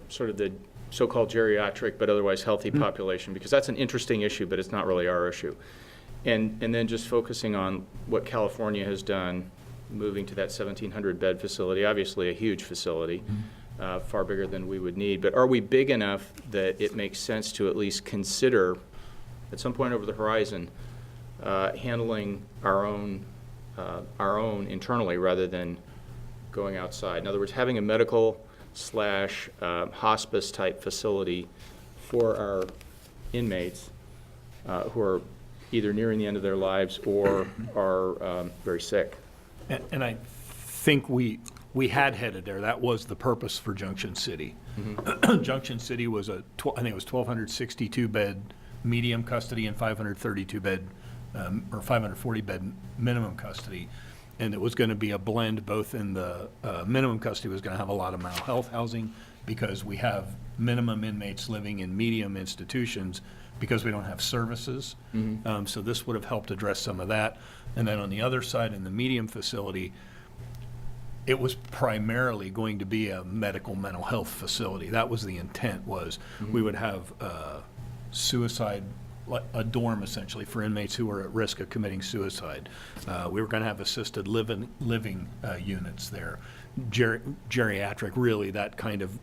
sort of the so-called geriatric but otherwise healthy population, because that's an interesting issue, but it's not really our issue. And then just focusing on what California has done, moving to that 1,700 bed facility, obviously a huge facility, far bigger than we would need. But are we big enough that it makes sense to at least consider, at some point over the horizon, handling our own internally rather than going outside? In other words, having a medical / hospice type facility for our inmates who are either nearing the end of their lives or are very sick. And I think we had headed there. That was the purpose for Junction City. Mm-hmm. Junction City was I think it was 1,262 bed medium custody and 532 bed or 540 bed minimum custody. And it was going to be a blend, both in the minimum custody was going to have a lot of mental health housing because we have minimum inmates living in medium institutions because we don't have services. Mm-hmm. So this would have helped address some of that. And then on the other side, in the medium facility, it was primarily going to be a medical mental health facility. That was the intent, was we would have suicide, a dorm essentially for inmates who were at risk of committing suicide. We were going to have assisted living units there. Geriatric, really that kind of,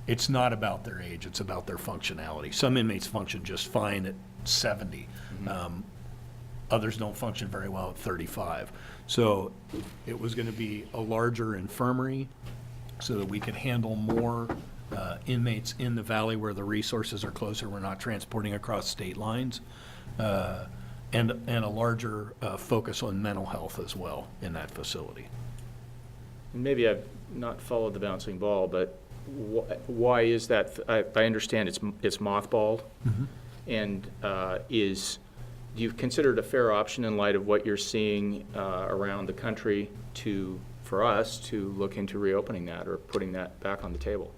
it's not about their age, it's about their functionality. Some inmates function just fine at 70. Others don't function very well at 35. So it was going to be a larger infirmary so that we could handle more inmates in the valley where the resources are closer. We're not transporting across state lines. And a larger focus on mental health as well in that facility. Maybe I've not followed the bouncing ball, but why is that? I understand it's mothballed, and do you consider it a fair option in light of what you're seeing around the country for us to look into reopening that or putting that back on the table?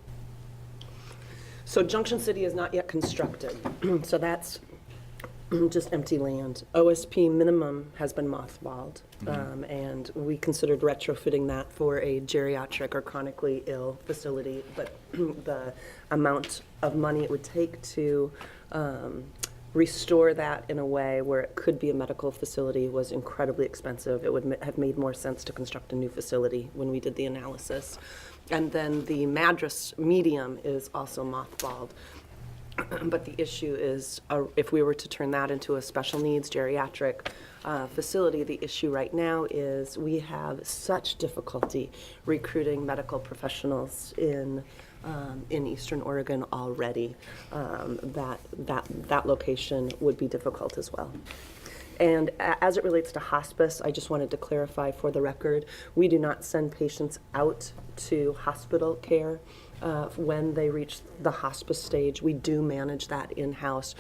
So Junction City is not yet constructed, so that's just empty land. OSP minimum has been mothballed, and we considered retrofitting that for a geriatric or chronically ill facility, but the amount of money it would take to restore that in a way where it could be a medical facility was incredibly expensive. It would have made more sense to construct a new facility when we did the analysis. And then the Madras medium is also mothballed. But the issue is, if we were to turn that into a special needs geriatric facility, the issue right now is we have such difficulty recruiting medical professionals in Eastern Oregon already, that location would be difficult as well. And as it relates to hospice, I just wanted to clarify for the record, we do not send patients out to hospital care when they reach the hospice stage. We do manage that in-house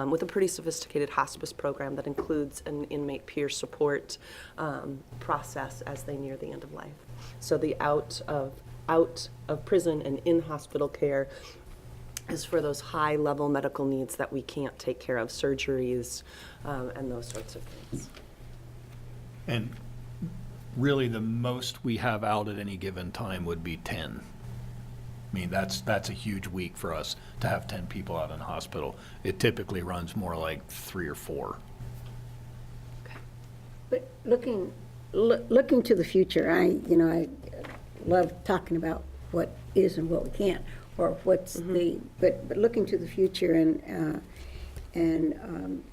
with a pretty sophisticated hospice program that includes an inmate peer support process as they near the end of life. So the out of prison and in hospital care is for those high-level medical needs that we can't take care of, surgeries and those sorts of things. And really the most we have out at any given time would be 10. I mean, that's a huge week for us to have 10 people out in hospital. It typically runs more like 3 or 4. But looking to the future, I love talking about what is and what we can't, or what's but looking to the future and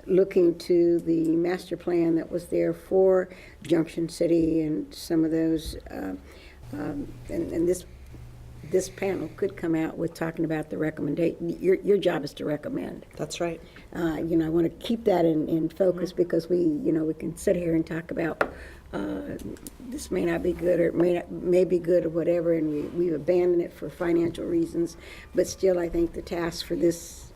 looking to the master plan that was there for Junction City and some of those, and this panel could come out with talking about the recommendation. Your job is to recommend. That's right. I want to keep that in focus because we can sit here and talk about this may not be good or may be good or whatever, and we've abandoned it for financial reasons. But still, I think the task for this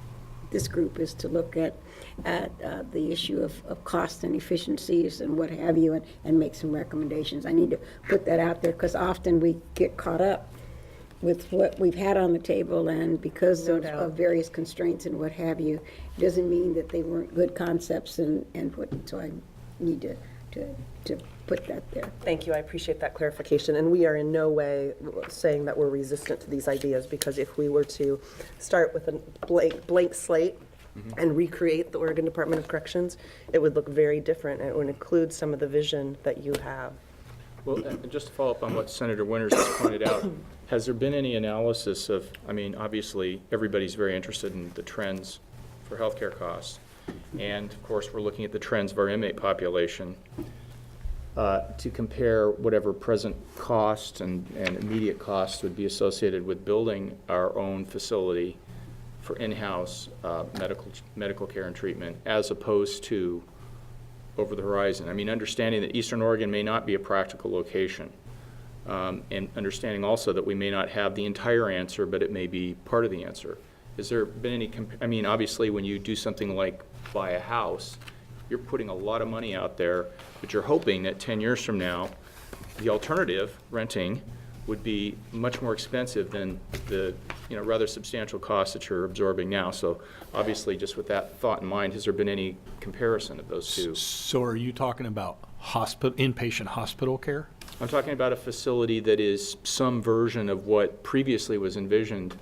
group is to look at the issue of cost and efficiencies and what have you, and make some recommendations. I need to put that out there because often we get caught up with what we've had on the table, and because of various constraints and what have you, doesn't mean that they weren't good concepts and what. So I need to to put that there. Thank you, I appreciate that clarification, and we are in no way saying that we're resistant to these ideas, because if we were to start with a blank slate and recreate the Oregon Department of Corrections, it would look very different, and it would include some of the vision that you have. Well, and just to follow up on what Senator Winters has pointed out, has there been any analysis of, I mean, obviously, everybody's very interested in the trends for healthcare costs. And of course, we're looking at the trends of our inmate population to compare whatever present cost and immediate costs would be associated with building our own facility for in-house medical care and treatment, as opposed to over the horizon. I mean, understanding that Eastern Oregon may not be a practical location, and understanding also that we may not have the entire answer, but it may be part of the answer. Has there been any, I mean, obviously, when you do something like buy a house, you're putting a lot of money out there, but you're hoping that 10 years from now, the alternative, renting, would be much more expensive than the, rather substantial costs that you're absorbing now. So obviously, just with that thought in mind, has there been any comparison of those two? So are you talking about inpatient hospital care? I'm talking about a facility that is some version of what previously was envisioned,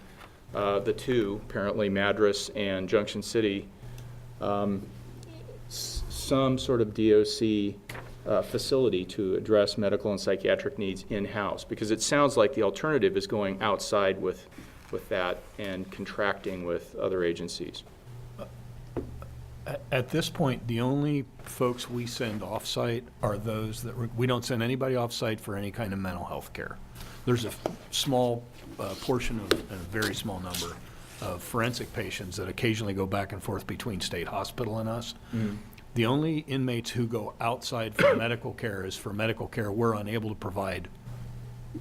the two, apparently Madras and Junction City, some sort of DOC facility to address medical and psychiatric needs in-house, because it sounds like the alternative is going outside with that and contracting with other agencies. At this point, the only folks we send off-site are those that, we don't send anybody off-site for any kind of mental health care. There's a small portion of, a very small number of forensic patients that occasionally go back and forth between state hospital and us. The only inmates who go outside for medical care is for medical care we're unable to provide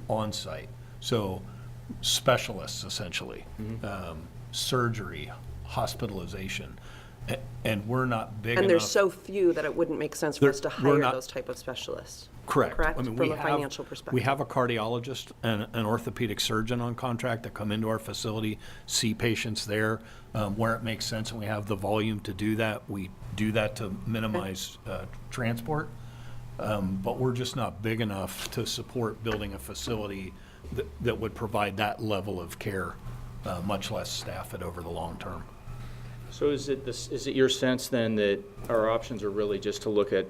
on-site. So specialists, essentially, surgery, hospitalization, and we're not big enough. And there's so few that it wouldn't make sense for us to We're hire not- those type of specialists. Correct. Correct, I mean, from a financial perspective. We have a cardiologist and an orthopedic surgeon on contract that come into our facility, see patients there where it makes sense, and we have the volume to do that. We do that to minimize transport, but we're just not big enough to support building a facility that would provide that level of care, much less staff it over the long term. So is it your sense then that our options are really just to look at,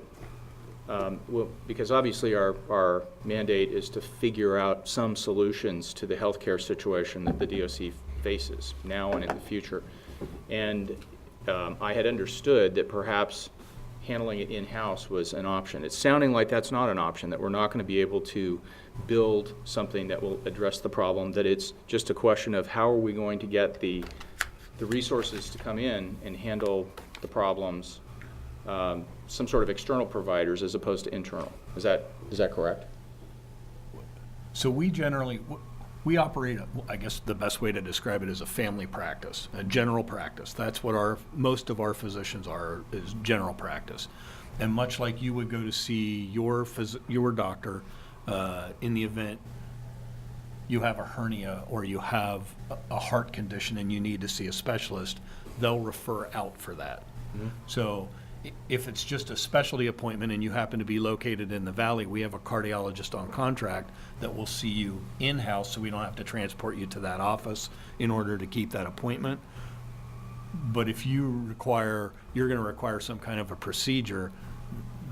well, because obviously our mandate is to figure out some solutions to the healthcare situation that the DOC faces now and in the future. And I had understood that perhaps handling it in-house was an option. It's sounding like that's not an option, that we're not going to be able to build something that will address the problem, that it's just a question of how are we going to get the resources to come in and handle the problems, some sort of external providers as opposed to internal. Is that correct? So we operate, I guess the best way to describe it is a family practice, a general practice. That's what most of our physicians is general practice. And much like you would go to see your doctor in the event you have a hernia or you have a heart condition and you need to see a specialist, they'll refer out for that. So if it's just a specialty appointment and you happen to be located in the valley, we have a cardiologist on contract that will see you in-house, so we don't have to transport you to that office in order to keep that appointment. But if you're going to require some kind of a procedure,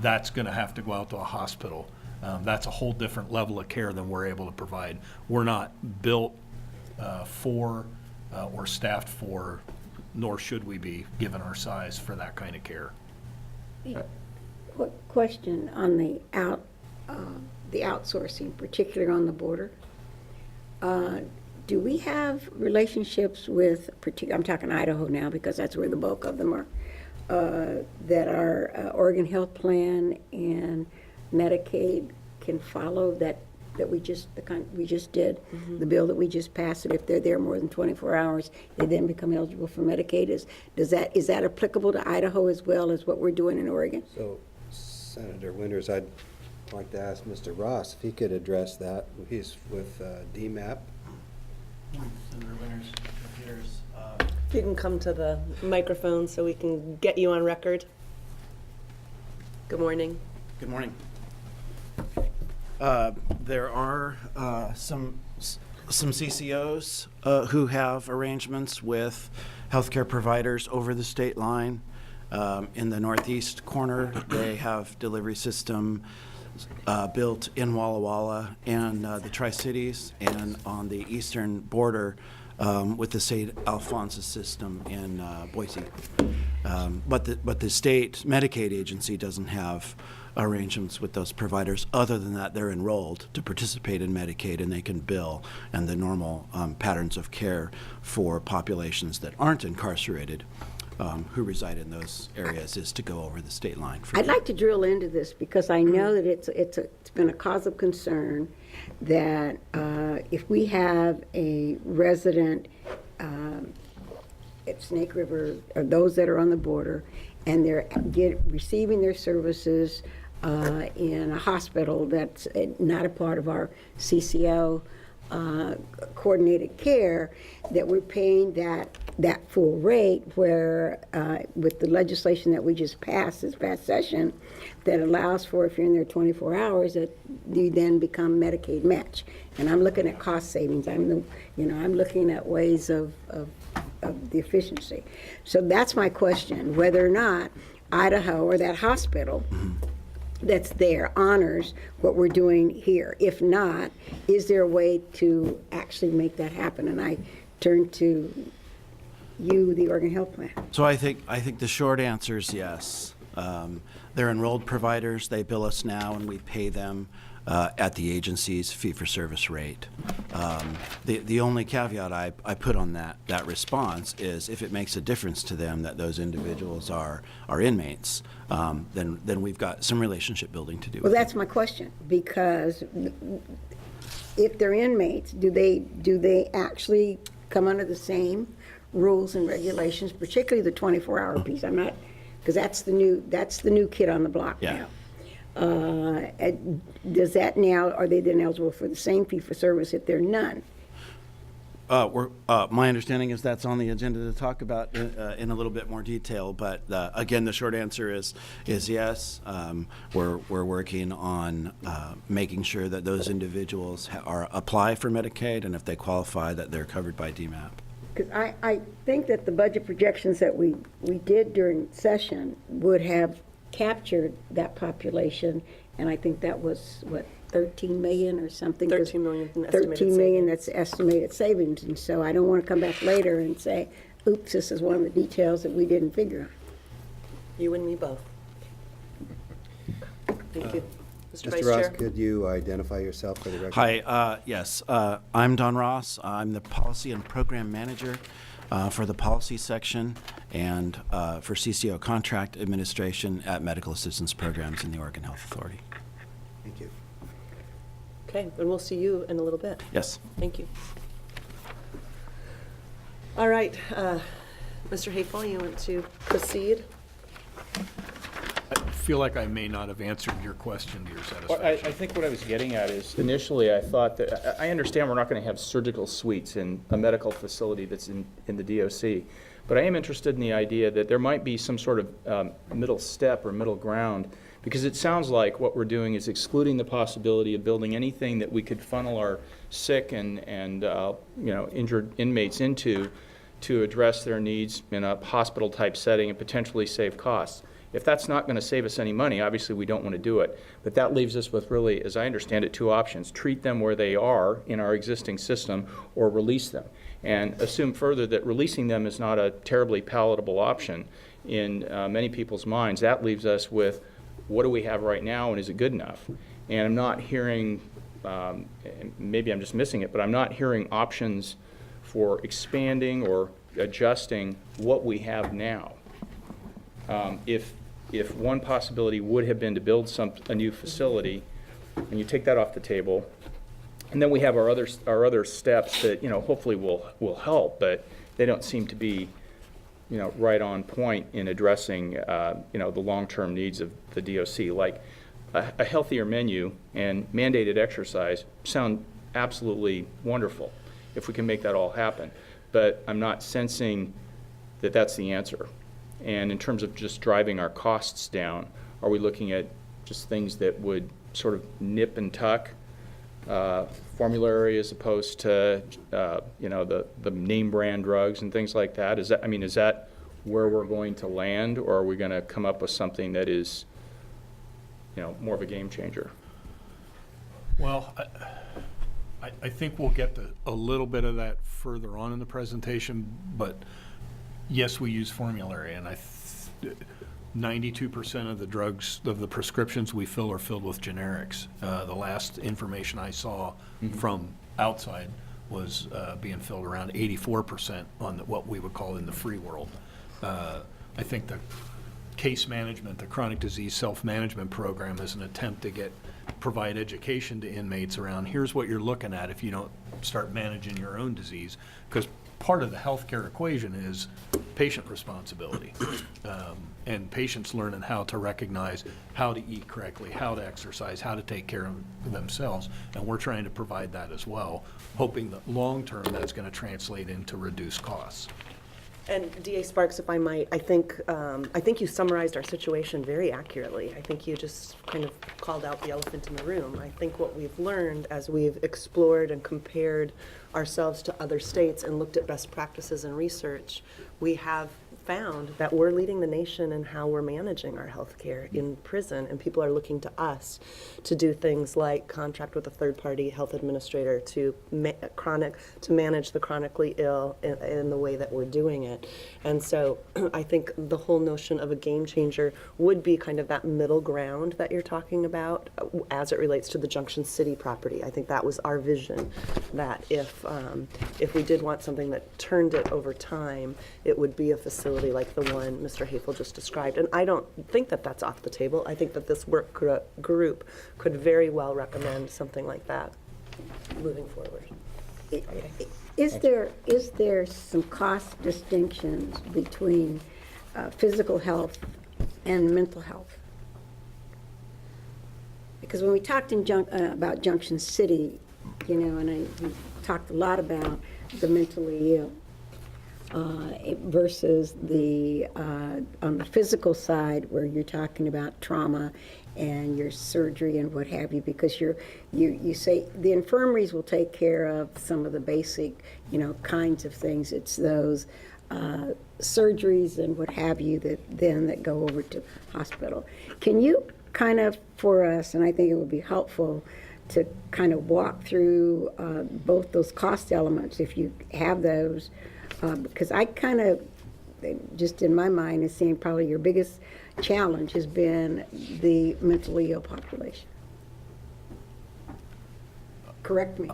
that's going to have to go out to a hospital. That's a whole different level of care than we're able to provide. We're not built for or staffed for, nor should we be, given our size, for that kind of care. Question on the outsourcing, particularly on the border. Do we have relationships with, I'm talking Idaho now because that's where the bulk of them are, that our Oregon Health Plan and Medicaid can follow that we just did, the bill that we just passed, that if they're there more than 24 hours, they then become eligible for Medicaid. Is that applicable to Idaho as well as what we're doing in Oregon? So, Senator Winters, I'd like to ask Mr. Ross if he could address that. He's with DMAP. Senator Winters, computers. You can come to the microphone so we can get you on record. Good morning. Good morning. There are some CCOs who have arrangements with healthcare providers over the state line. In the northeast corner, they have delivery system built in Walla Walla and the Tri-Cities, and on the eastern border with the St. Alphonsus system in Boise. But the state Medicaid agency doesn't have arrangements with those providers. Other than that, they're enrolled to participate in Medicaid, and they can bill, and the normal patterns of care for populations that aren't incarcerated who reside in those areas is to go over the state line. I'd like to drill into this because I know that it's been a cause of concern that if we have a resident at Snake River, or those that are on the border, and they're receiving their services in a hospital that's not a part of our CCO coordinated care, that we're paying that full rate, where with the legislation that we just passed this past session, that allows for, if you're in there 24 hours, that you then become Medicaid match. And I'm looking at cost savings. I'm looking at ways of the efficiency. So that's my question, whether or not Idaho or that hospital that's there honors what we're doing here. If not, is there a way to actually make that happen? And I turn to you, the Oregon Health Plan. So I think the short answer is yes. They're enrolled providers. They bill us now, and we pay them at the agency's fee-for-service rate. The only caveat I put on that response is if it makes a difference to them that those individuals are inmates, then we've got some relationship building to do. Well, that's my question, because if they're inmates, do they actually come under the same rules and regulations, particularly the 24-hour piece? I'm not, because that's the new kid on the block Yeah. now. Does that now, are they then eligible for the same fee for service if they're none? My understanding is that's on the agenda to talk about in a little bit more detail. But again, the short answer is yes. We're working on making sure that those individuals apply for Medicaid, and if they qualify, that they're covered by DMAP. Because I think that the budget projections that we did during session would have captured that population, and I think that was, what, 13 million or something? 13 million in estimated 13 million, that's estimated savings, and so I don't want to come back later and say, oops, this is one of the details that we didn't figure out. You and me both. Thank you. Mr. Vice Mr. Ross, Chair? could you identify yourself for the record? Hi, yes, I'm Don Ross. I'm the Policy and Program Manager for the policy section and for CCO Contract Administration at Medical Assistance Programs in the Oregon Health Authority. Thank you. Okay, and we'll see you in a little bit. Yes. Thank you. All right, Mr. Hapel, you want to proceed? I feel like I may not have answered your question to your Well, I satisfaction. think what I was getting at is, initially, I thought that, I understand we're not going to have surgical suites in a medical facility that's in the DOC, but I am interested in the idea that there might be some sort of middle step or middle ground, because it sounds like what we're doing is excluding the possibility of building anything that we could funnel our sick and injured inmates into to address their needs in a hospital-type setting and potentially save costs. If that's not going to save us any money, obviously we don't want to do it. But that leaves us with really, as I understand it, two options. Treat them where they are in our existing system or release them. And assume further that releasing them is not a terribly palatable option in many people's minds. That leaves us with, what do we have right now and is it good enough? And I'm not hearing, maybe I'm just missing it, but I'm not hearing options for expanding or adjusting what we have now. If one possibility would have been to build a new facility, and you take that off the table, and then we have our other steps that hopefully will help, but they don't seem to be right on point in addressing the long-term needs of the DOC. Like a healthier menu and mandated exercise sound absolutely wonderful if we can make that all happen. But I'm not sensing that that's the answer. And in terms of just driving our costs down, are we looking at just things that would sort of nip and tuck formulary as opposed to, you know, the name brand drugs and things like that? Is that, I mean, is that where we're going to land, or are we going to come up with something that is, you know, more of a game changer? Well, I think we'll get to a little bit of that further on in the presentation, but yes, we use formulary, and 92% of the drugs, of the prescriptions we fill are filled with generics. The last information I saw from outside was being filled around 84% on what we would call in the free world. I think the case management, the chronic disease self-management program is an attempt to provide education to inmates around, here's what you're looking at if you don't start managing your own disease, because part of the healthcare equation is patient responsibility. And patients learning how to recognize how to eat correctly, how to exercise, how to take care of themselves. And we're trying to provide that as well, hoping that long-term that's going to translate into reduced costs. And DA Sparks, if I might, I think you summarized our situation very accurately. I think you just kind of called out the elephant in the room. I think what we've learned as we've explored and compared ourselves to other states and looked at best practices and research, we have found that we're leading the nation in how we're managing our health care in prison, and people are looking to us to do things like contract with a third-party health administrator to manage the chronically ill in the way that we're doing it. And so I think the whole notion of a game changer would be kind of that middle ground that you're talking about as it relates to the Junction City property. I think that was our vision, that if we did want something that turned it over time, it would be a facility like the one Mr. Hafel just described. And I don't think that that's off the table. I think that this work group could very well recommend something like that moving forward. Is there some cost distinctions between physical health and mental health? Because when we talked about Junction City, you know, and we talked a lot about the mentally ill versus the on the physical side, where you're talking about trauma and your surgery and what have you, because you say the infirmaries will take care of some of the basic, you know, kinds of things. It's those surgeries and what have you that go over to hospital. Can you kind of, for us, and I think it would be helpful to kind of walk through both those cost elements, if you have those, because I kind of, just in my mind, is seeing probably your biggest challenge has been the mentally ill population. Correct me.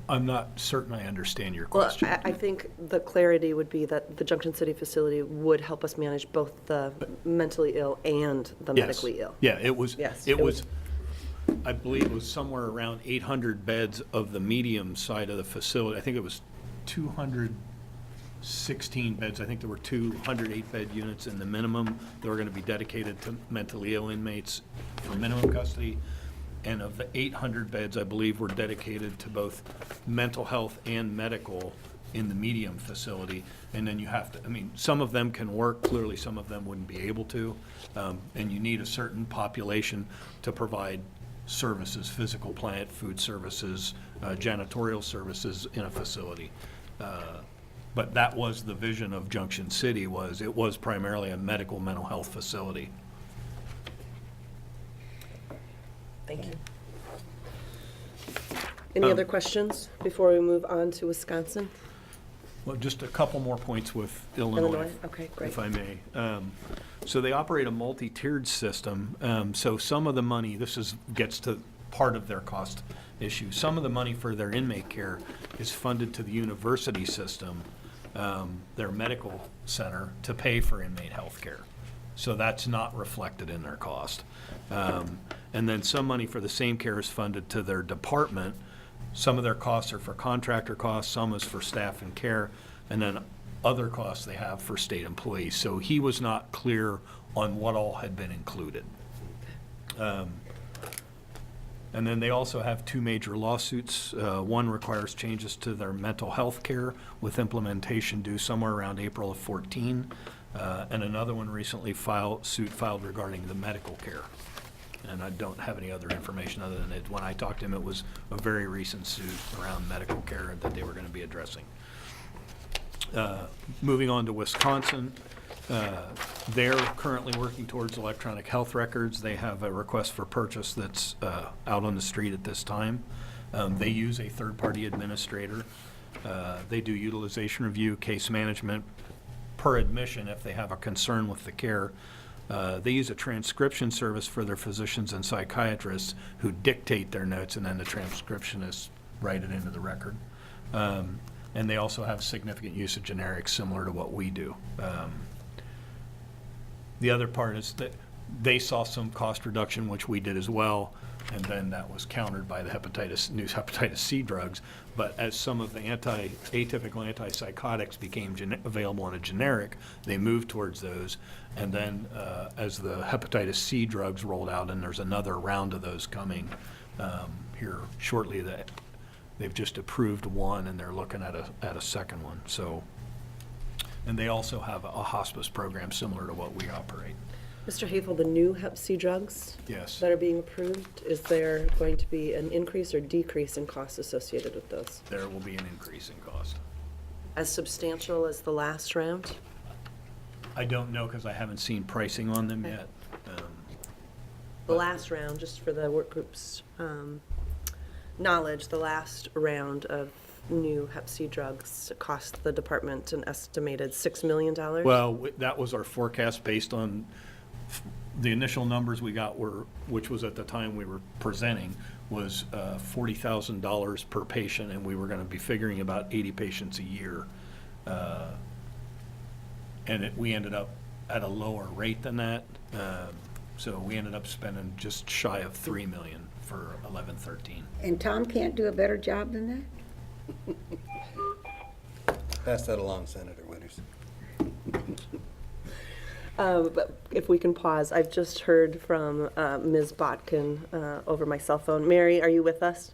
I'm not certain I understand your Well, question. I think the clarity would be that the Junction City facility would help us manage both the mentally ill and the Yes. medically ill. Yeah, it was, Yes, it was, I believe it was somewhere around 800 beds of the medium side of the facility. I think it was 216 beds. I think there were 208 bed units in the minimum that were going to be dedicated to mentally ill inmates for minimum custody. And of the 800 beds, I believe, were dedicated to both mental health and medical in the medium facility. And then you have to, I mean, some of them can work, clearly some of them wouldn't be able to. And you need a certain population to provide services, physical plant, food services, janitorial services in a facility. But that was the vision of Junction City, it was primarily a medical mental health facility. Thank you. Any other questions before we move on to Wisconsin? Well, just a couple more points with Illinois? Okay, great. if I may. So they operate a multi-tiered system. So some of the money, gets to part of their cost issue. Some of the money for their inmate care is funded to the university system, their medical center, to pay for inmate health care. So that's not reflected in their cost. And then some money for the same care is funded to their department. Some of their costs are for contractor costs, some is for staff and care, and then other costs they have for state employees. So he was not clear on what all had been included. And then they also have two major lawsuits. One requires changes to their mental health care with implementation due somewhere around April of 14. And another one recently filed regarding the medical care. and I don't have any other information other than when I talked to him, it was a very recent suit around medical care that they were going to be addressing. Moving on to Wisconsin, they're currently working towards electronic health records. They have a request for purchase that's out on the street at this time. They use a third-party administrator. They do utilization review, case management, per admission if they have a concern with the care. They use a transcription service for their physicians and psychiatrists who dictate their notes, and then the transcriptionists write it into the record. And they also have significant use of generics similar to what we do. The other part is that they saw some cost reduction, which we did as well, and then that was countered by the new hepatitis C drugs. But as some of the atypical antipsychotics became available in a generic, they moved towards those. And then as the hepatitis C drugs rolled out, and there's another round of those coming here shortly, that they've just approved one, and they're looking at a second one. So, and they also have a hospice program similar to what we operate. Mr. Havel, the new Hep C drugs Yes. that are being approved, is there going to be an increase or decrease in costs associated with those? There will be an increase in cost. As substantial as the last round? I don't know because I haven't seen pricing on them yet. The last round, just for the work group's knowledge, the last round of new Hep C drugs cost the department an estimated $6 million. Well, that was our forecast based on the initial numbers we got which was at the time we were presenting, was $40,000 per patient, and we were going to be figuring about 80 patients a year. And we ended up at a lower rate than that. So we ended up spending just shy of $3 million for 11-13. And Tom can't do a better job than that? Pass that along, Senator Winters. But if we can pause, I've just heard from Ms. Botkin over my cell phone. Mary, are you with us?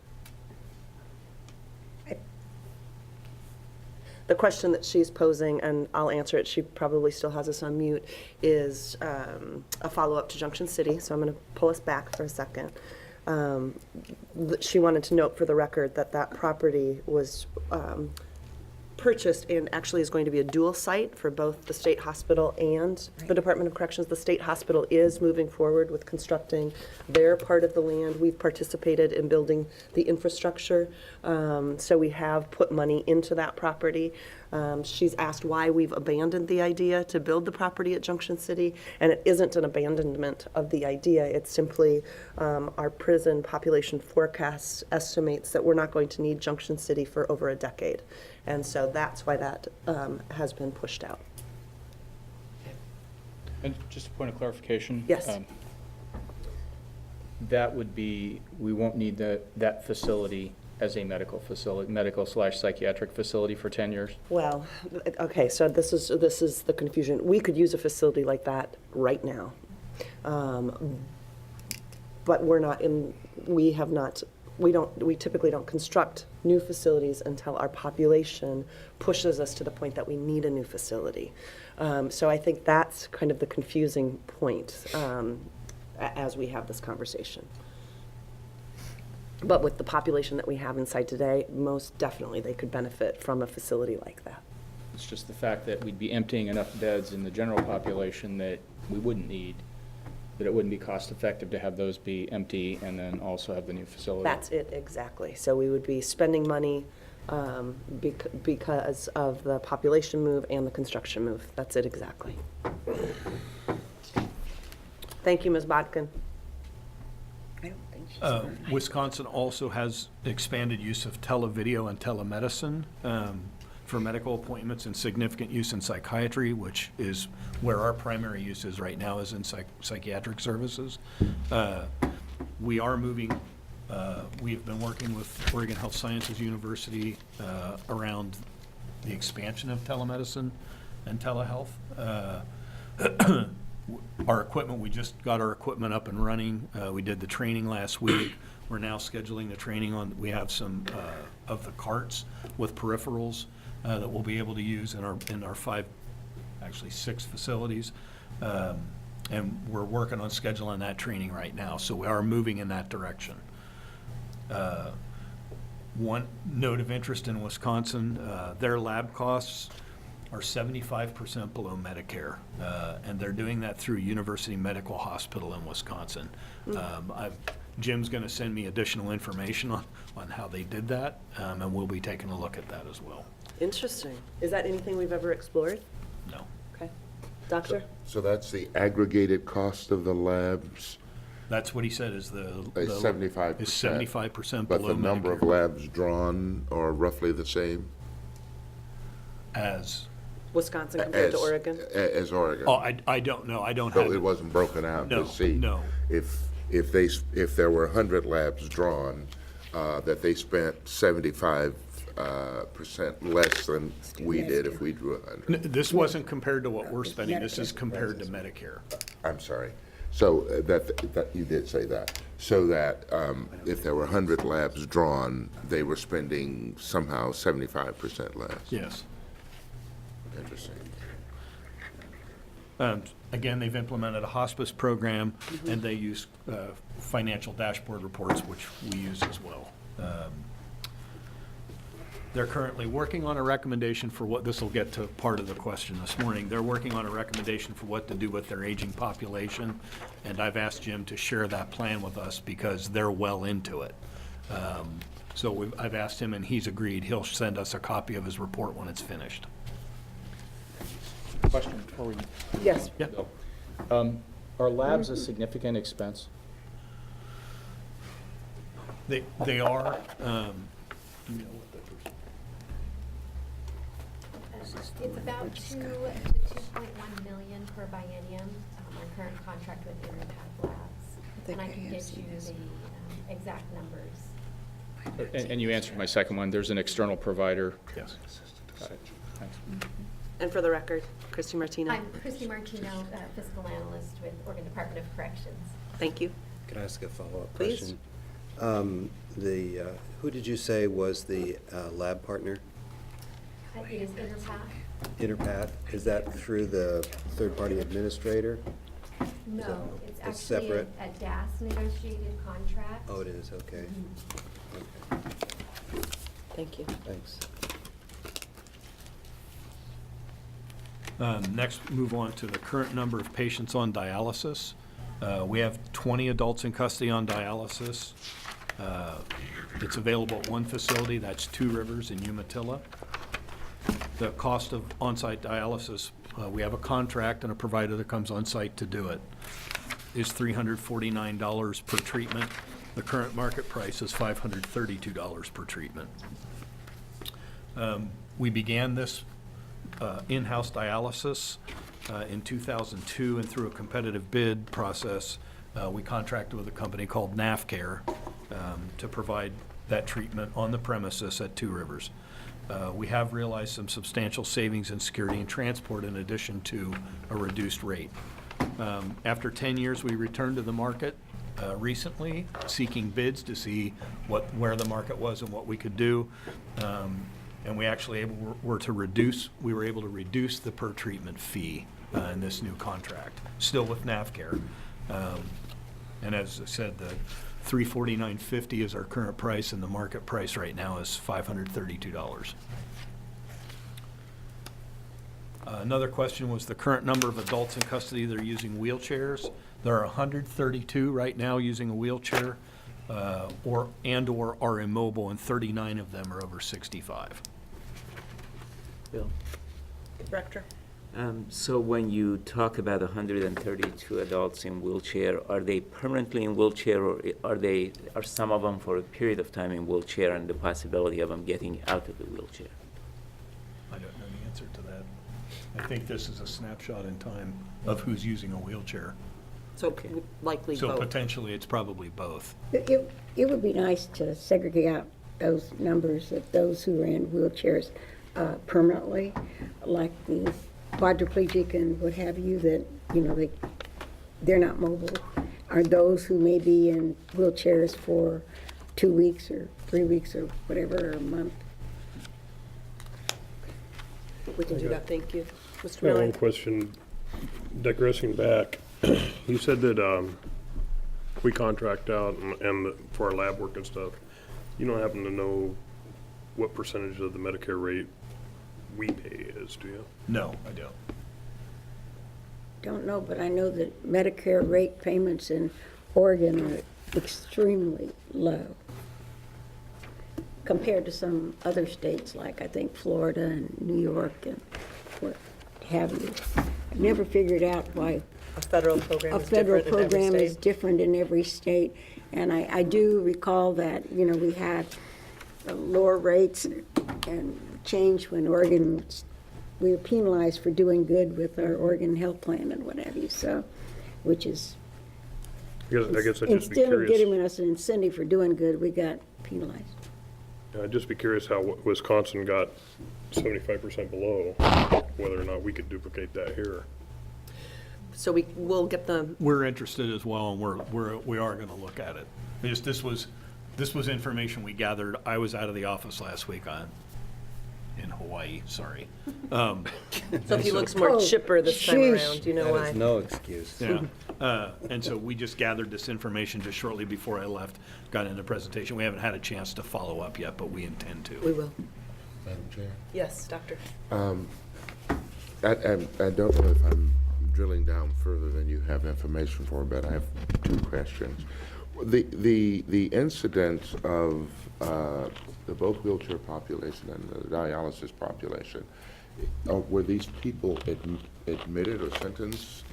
The question that she's posing, and I'll answer it, she probably still has us on mute, is a follow-up to Junction City, so I'm going to pull us back for a second. She wanted to note for the record that that property was purchased and actually is going to be a dual site for both the state hospital and the Department of Corrections. The state hospital is moving forward with constructing their part of the land. We've participated in building the infrastructure, so we have put money into that property. She's asked why we've abandoned the idea to build the property at Junction City, and it isn't an abandonment of the idea. It's simply our prison population forecast estimates that we're not going to need Junction City for over a decade. And so that's why that has been pushed out. And just a point of clarification. Yes. That would be, we won't need that facility as a medical/psychiatric facility for 10 years? Well, okay, so this is the confusion. We could use a facility like that right now. But we typically don't construct new facilities until our population pushes us to the point that we need a new facility. So I think that's kind of the confusing point as we have this conversation. But with the population that we have inside today, most definitely they could benefit from a facility like that. It's just the fact that we'd be emptying enough beds in the general population that we wouldn't need, that it wouldn't be cost effective to have those be empty and then also have the new facility. That's it, exactly. So we would be spending money because of the population move and the construction move. That's it, exactly. Thank you, Ms. Bodkin. I don't think she's Wisconsin also has expanded use of televideo and telemedicine for medical appointments, and significant use in psychiatry, which is where our primary use is right now, is in psychiatric services. We are moving, we've been working with Oregon Health Sciences University around the expansion of telemedicine and telehealth. Our equipment, we just got our equipment up and running. We did the training last week. We're now scheduling the training on, we have some of the carts with peripherals that we'll be able to use in our 6 facilities. And we're working on scheduling that training right now, so we are moving in that direction. One note of interest in Wisconsin, their lab costs are 75% below Medicare, and they're doing that through University Medical Hospital in Wisconsin. Jim's going to send me additional information on how they did that, and we'll be taking a look at that as well. Interesting. Is that anything we've ever explored? No. Okay. Doctor? So that's the aggregated cost of the labs, That's what he said is the. is 75%. Is 75% But below the number of Medicare. labs drawn are roughly the same As, Wisconsin compared to as, Oregon? as Oregon? oh, I don't know, I don't So have it it. wasn't broken out No, to see? no. If there were 100 labs drawn, that they spent 75% less than we did if we drew 100? This wasn't compared to what we're spending, this is compared to Medicare. I'm sorry. So that, you did say that. So that if there were 100 labs drawn, they were spending somehow 75% less? Yes. Interesting. Again, they've implemented a hospice program, and they use financial dashboard reports, which we use as well. They're currently working on a recommendation for what, this will get to part of the question this morning. They're working on a recommendation for what to do with their aging population, and I've asked Jim to share that plan with us because they're well into it. So I've asked him, and he's agreed. He'll send us a copy of his report when it's finished. Question before we Yes. Yeah. go. Are labs a significant expense? They are, It's about 2 to 2.1 million per biennium, our current contract with Interpath Labs. And I can get you the exact numbers. And you answered my second one, there's an external provider. yes. Got it. Thanks. And for the record, Christy Martino. I'm Christy Martino, fiscal analyst with Oregon Department of Corrections. Thank you. Can I ask a follow-up Please. question? Who did you say was the lab partner? It is Interpath. Interpath, is that through the third-party administrator? No, It's it's actually separate? a DAS negotiated contract. Oh, it is, okay. Okay, Thank you. thanks. Next, move on to the current number of patients on dialysis. We have 20 adults in custody on dialysis. It's available at one facility, that's Two Rivers in Umatilla. The cost of on-site dialysis, we have a contract and a provider that comes on-site to do it, is $349 per treatment. The current market price is $532 per treatment. We began this in-house dialysis in 2002, and through a competitive bid process, we contracted with a company called NAFCare to provide that treatment on the premises at Two Rivers. We have realized some substantial savings in security and transport in addition to a reduced rate. After 10 years, we returned to the market recently, seeking bids to see where the market was and what we could do. And we actually were able to reduce the per treatment fee in this new contract, still with NAFCare. And as I said, the $349.50 is our current price, and the market price right now is $532. Another question was the current number of adults in custody that are using wheelchairs. There are 132 right now using a wheelchair, or are immobile, and 39 of them are over 65. Bill, Director? so when you talk about 132 adults in wheelchair, are they permanently in wheelchair, or are some of them for a period of time in wheelchair and the possibility of them getting out of the wheelchair? I don't know the answer to that. I think this is a snapshot in time of who's using a wheelchair. So Okay. likely So both. potentially, it's probably both. It would be nice to segregate out those numbers of those who are in wheelchairs permanently, like the quadriplegic and what have you, that, they're not mobile. Are those who may be in wheelchairs for 2 weeks or 3 weeks or whatever, or a month. We can do that, thank you. Mr. I have one Miller? question, digressing back. You said that we contract out and for our lab work and stuff. You don't happen to know what percentage of the Medicare rate we pay is, do you? No, I don't. Don't know, but I know that Medicare rate payments in Oregon are extremely low compared to some other states, like I think Florida and New York and what have you. I've never figured out why A federal program a is federal different in every program is state. different in every state. And I do recall that, you know, we had lower rates and change when Oregon, we were penalized for doing good with our Oregon health plan and what have you, so, which is, I guess I'd just be instead of curious. giving us an incentive for doing good, we got penalized. I'd just be curious how Wisconsin got 75% below, whether or not we could duplicate that here. So we will get the, We're interested as well, and we are going to look at it. This was information we gathered. I was out of the office last week in Hawaii, sorry. so he looks more Oh, chipper this time sheesh. around, you know That why? is no excuse. Yeah. And so we just gathered this information just shortly before I left, got into presentation. We haven't had a chance to follow up yet, but we intend to. We will. Madam Chair? Yes, Doctor. I don't know if I'm drilling down further than you have information for, but I have two questions. The incidence of the both wheelchair population and the dialysis population, were these people admitted or sentenced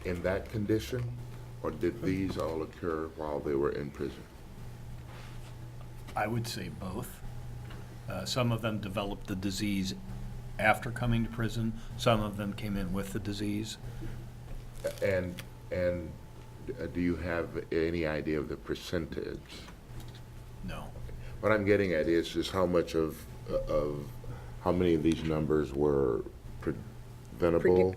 in that condition, or did these all occur while they were in prison? I would say both. Some of them developed the disease after coming to prison. Some of them came in with the disease. And do you have any idea of the percentage? No. What I'm getting at is just how much of how many of these numbers were preventable,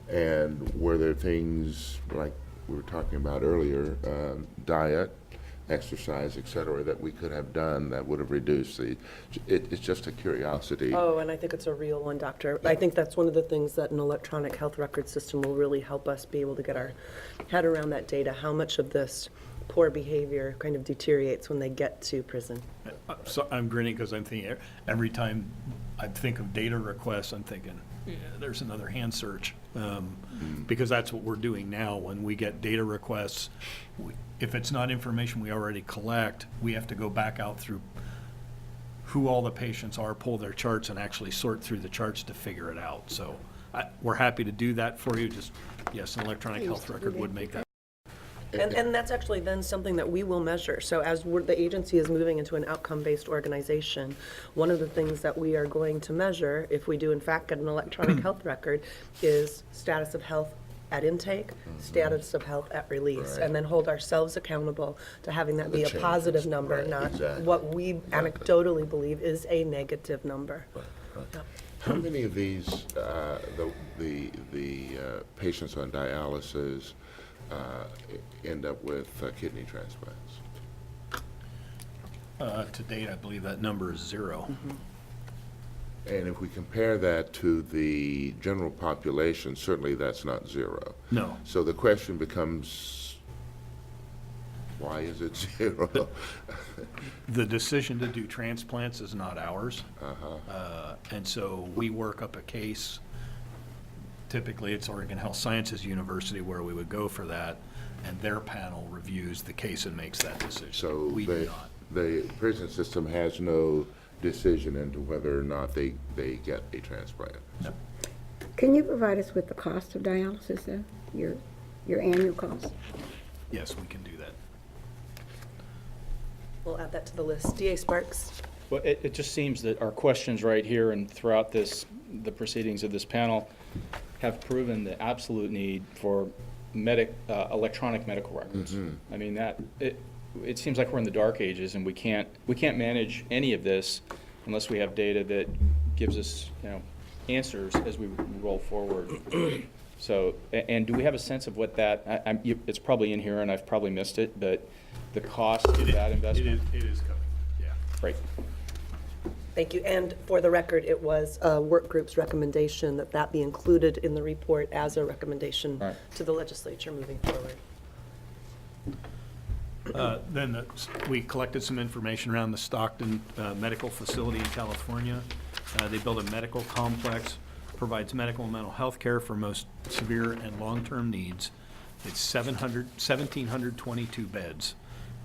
and were there things like we were talking about earlier, diet, exercise, et cetera, that we could have done that would have reduced the, it's just a curiosity. Oh, and I think it's a real one, Doctor. I think that's one of the things that an electronic health record system will really help us be able to get our head around that data, how much of this poor behavior kind of deteriorates when they get to prison. So I'm grinning because I'm thinking, every time I think of data requests, I'm thinking, yeah, there's another hand search. Because that's what we're doing now. When we get data requests, if it's not information we already collect, we have to go back out through who all the patients are, pull their charts, and actually sort through the charts to figure it out. So we're happy to do that for you. Just, yes, an electronic health record would make that. And that's actually then something that we will measure. So as the agency is moving into an outcome-based organization, one of the things that we are going to measure, if we do in fact get an electronic health record, is status of health at intake, status of health at release, Right. and then hold ourselves accountable to having that be The a positive changes, number, right, not exactly. what we anecdotally believe is a negative number. Yep. How many of these, the patients on dialysis end up with kidney transplants? To date, I believe that number is 0. And if we compare that to the general population, certainly that's not 0. No. So the question becomes, why is it 0? The decision to do transplants is not ours. And so we work up a case. Typically, it's Oregon Health Sciences University where we would go for that, and their panel reviews the case and makes that decision. So We do not. the prison system has no decision into whether or not they get a transplant. No. Can you provide us with the cost of dialysis, though? Your annual cost? Yes, we can do that. We'll add that to the list. DA Sparks? Well, it just seems that our questions right here and throughout the proceedings of this panel have proven the absolute need for electronic medical records. I mean, it seems like we're in the dark ages, and we can't manage any of this unless we have data that gives us, answers as we roll forward. So, and do we have a sense of what that? It's probably in here, and I've probably missed it, but the cost of that investment. It is coming, yeah. Right. Thank you. And for the record, it was a work group's recommendation that that be included in the report as a recommendation Right. to the legislature moving forward. Then we collected some information around the Stockton Medical Facility in California. They built a medical complex, provides medical and mental health care for most severe and long-term needs. It's 1,722 beds,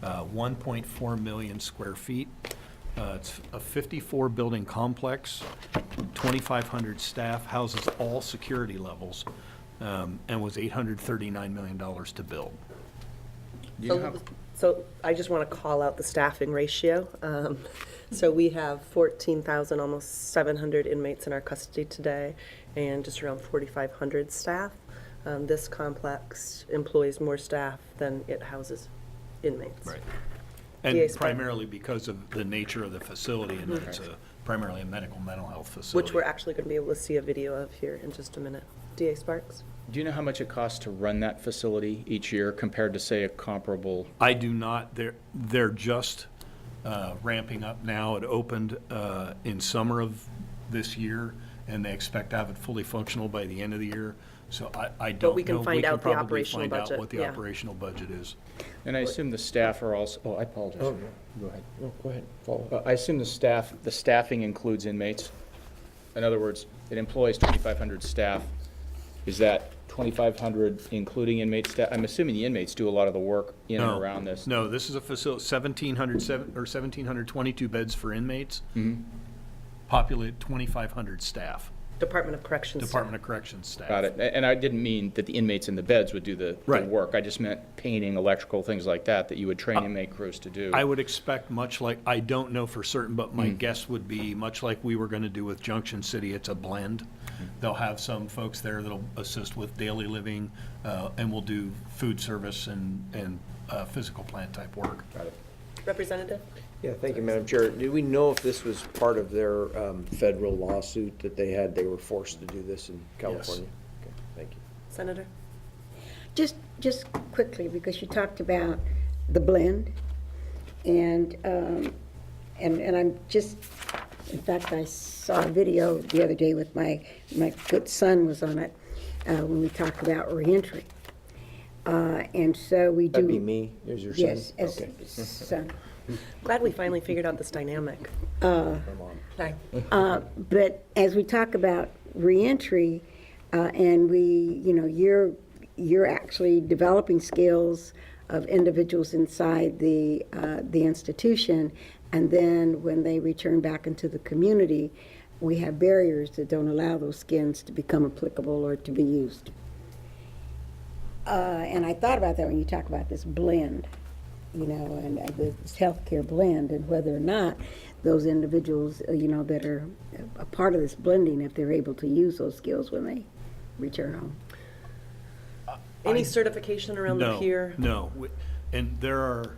1.4 million square feet. It's a 54-building complex, 2,500 staff, houses all security levels, and was $839 million to build. Do you know how- So I just want to call out the staffing ratio. So we have 14,000, almost 700 inmates in our custody today, and just around 4,500 staff. This complex employs more staff than it houses inmates. Right. DA And Sparks. primarily because of the nature of the facility, and that it's primarily a medical mental health facility. Which we're actually going to be able to see a video of here in just a minute. DA Sparks? Do you know how much it costs to run that facility each year compared to, say, a comparable? I do not, they're just ramping up now. It opened in summer of this year, and they expect to have it fully functional by the end of the year. So I don't know. we can find out the probably operational find out budget, what the yeah. operational budget is. And I assume the staff are also, oh, I apologize. Go ahead. No, go ahead, follow. I assume the staffing includes inmates? In other words, it employs 2,500 staff. Is that 2,500 including inmate staff? I'm assuming the inmates do a lot of the work in and No, around this. No, this is a facility, 1,722 beds for inmates, populate 2,500 staff, Department of Corrections. staff. Department of Corrections staff. Got it. And I didn't mean that the inmates in the beds would do the Right. work. I just meant painting, electrical, things like that, that you would train inmate crews to do. I would expect much like, I don't know for certain, but my guess would be much like we were going to do with Junction City, it's a blend. They'll have some folks there that'll assist with daily living, and will do food service and physical plant type work. Representative? Yeah, thank you, Madam Chair. Do we know if this was part of their federal lawsuit that they had? They were forced to do this in California? Okay, thank you. Senator? Just quickly, because you talked about the blend, and I'm just, in fact, I saw a video the other day with my good son was on it, when we talked about reentry. And so we do. That'd be me, as your son? Yes, as Okay. son. Glad we finally figured out this dynamic. Sorry. But as we talk about reentry, and you're actually developing skills of individuals inside the institution, and then when they return back into the community, we have barriers that don't allow those skills to become applicable or to be used. And I thought about that when you talk about this blend, and this healthcare blend, and whether or not those individuals, that are a part of this blending, if they're able to use those skills when they return home. Any certification around the peer? No, and there are,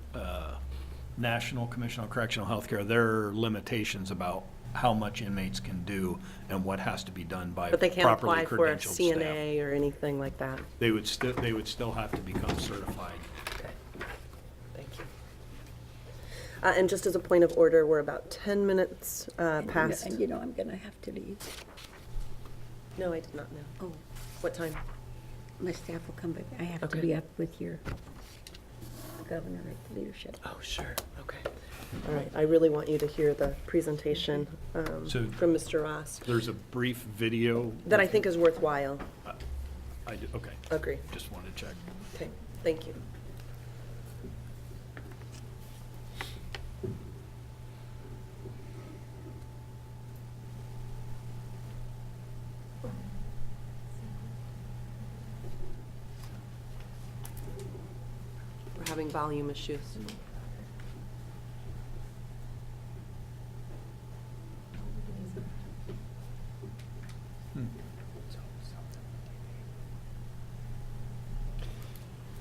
National Commission on Correctional Healthcare, there are limitations about how much inmates can do and what has to be done by But they can't properly apply for a credentialed staff. CNA or anything like that? They would still have to become certified. Okay, thank you. And just as a point of order, we're about 10 minutes past. And I'm going to have to leave. No, I did not know. Oh, What time? my staff will come back. I have to Okay. be up with your governor at the leadership. Oh, sure, okay. All right, I really want you to hear the presentation So- from Mr. Ross, There's a brief video. that I think is worthwhile. Okay, Agree. just wanted to check. Okay, thank you. We're having volume issues.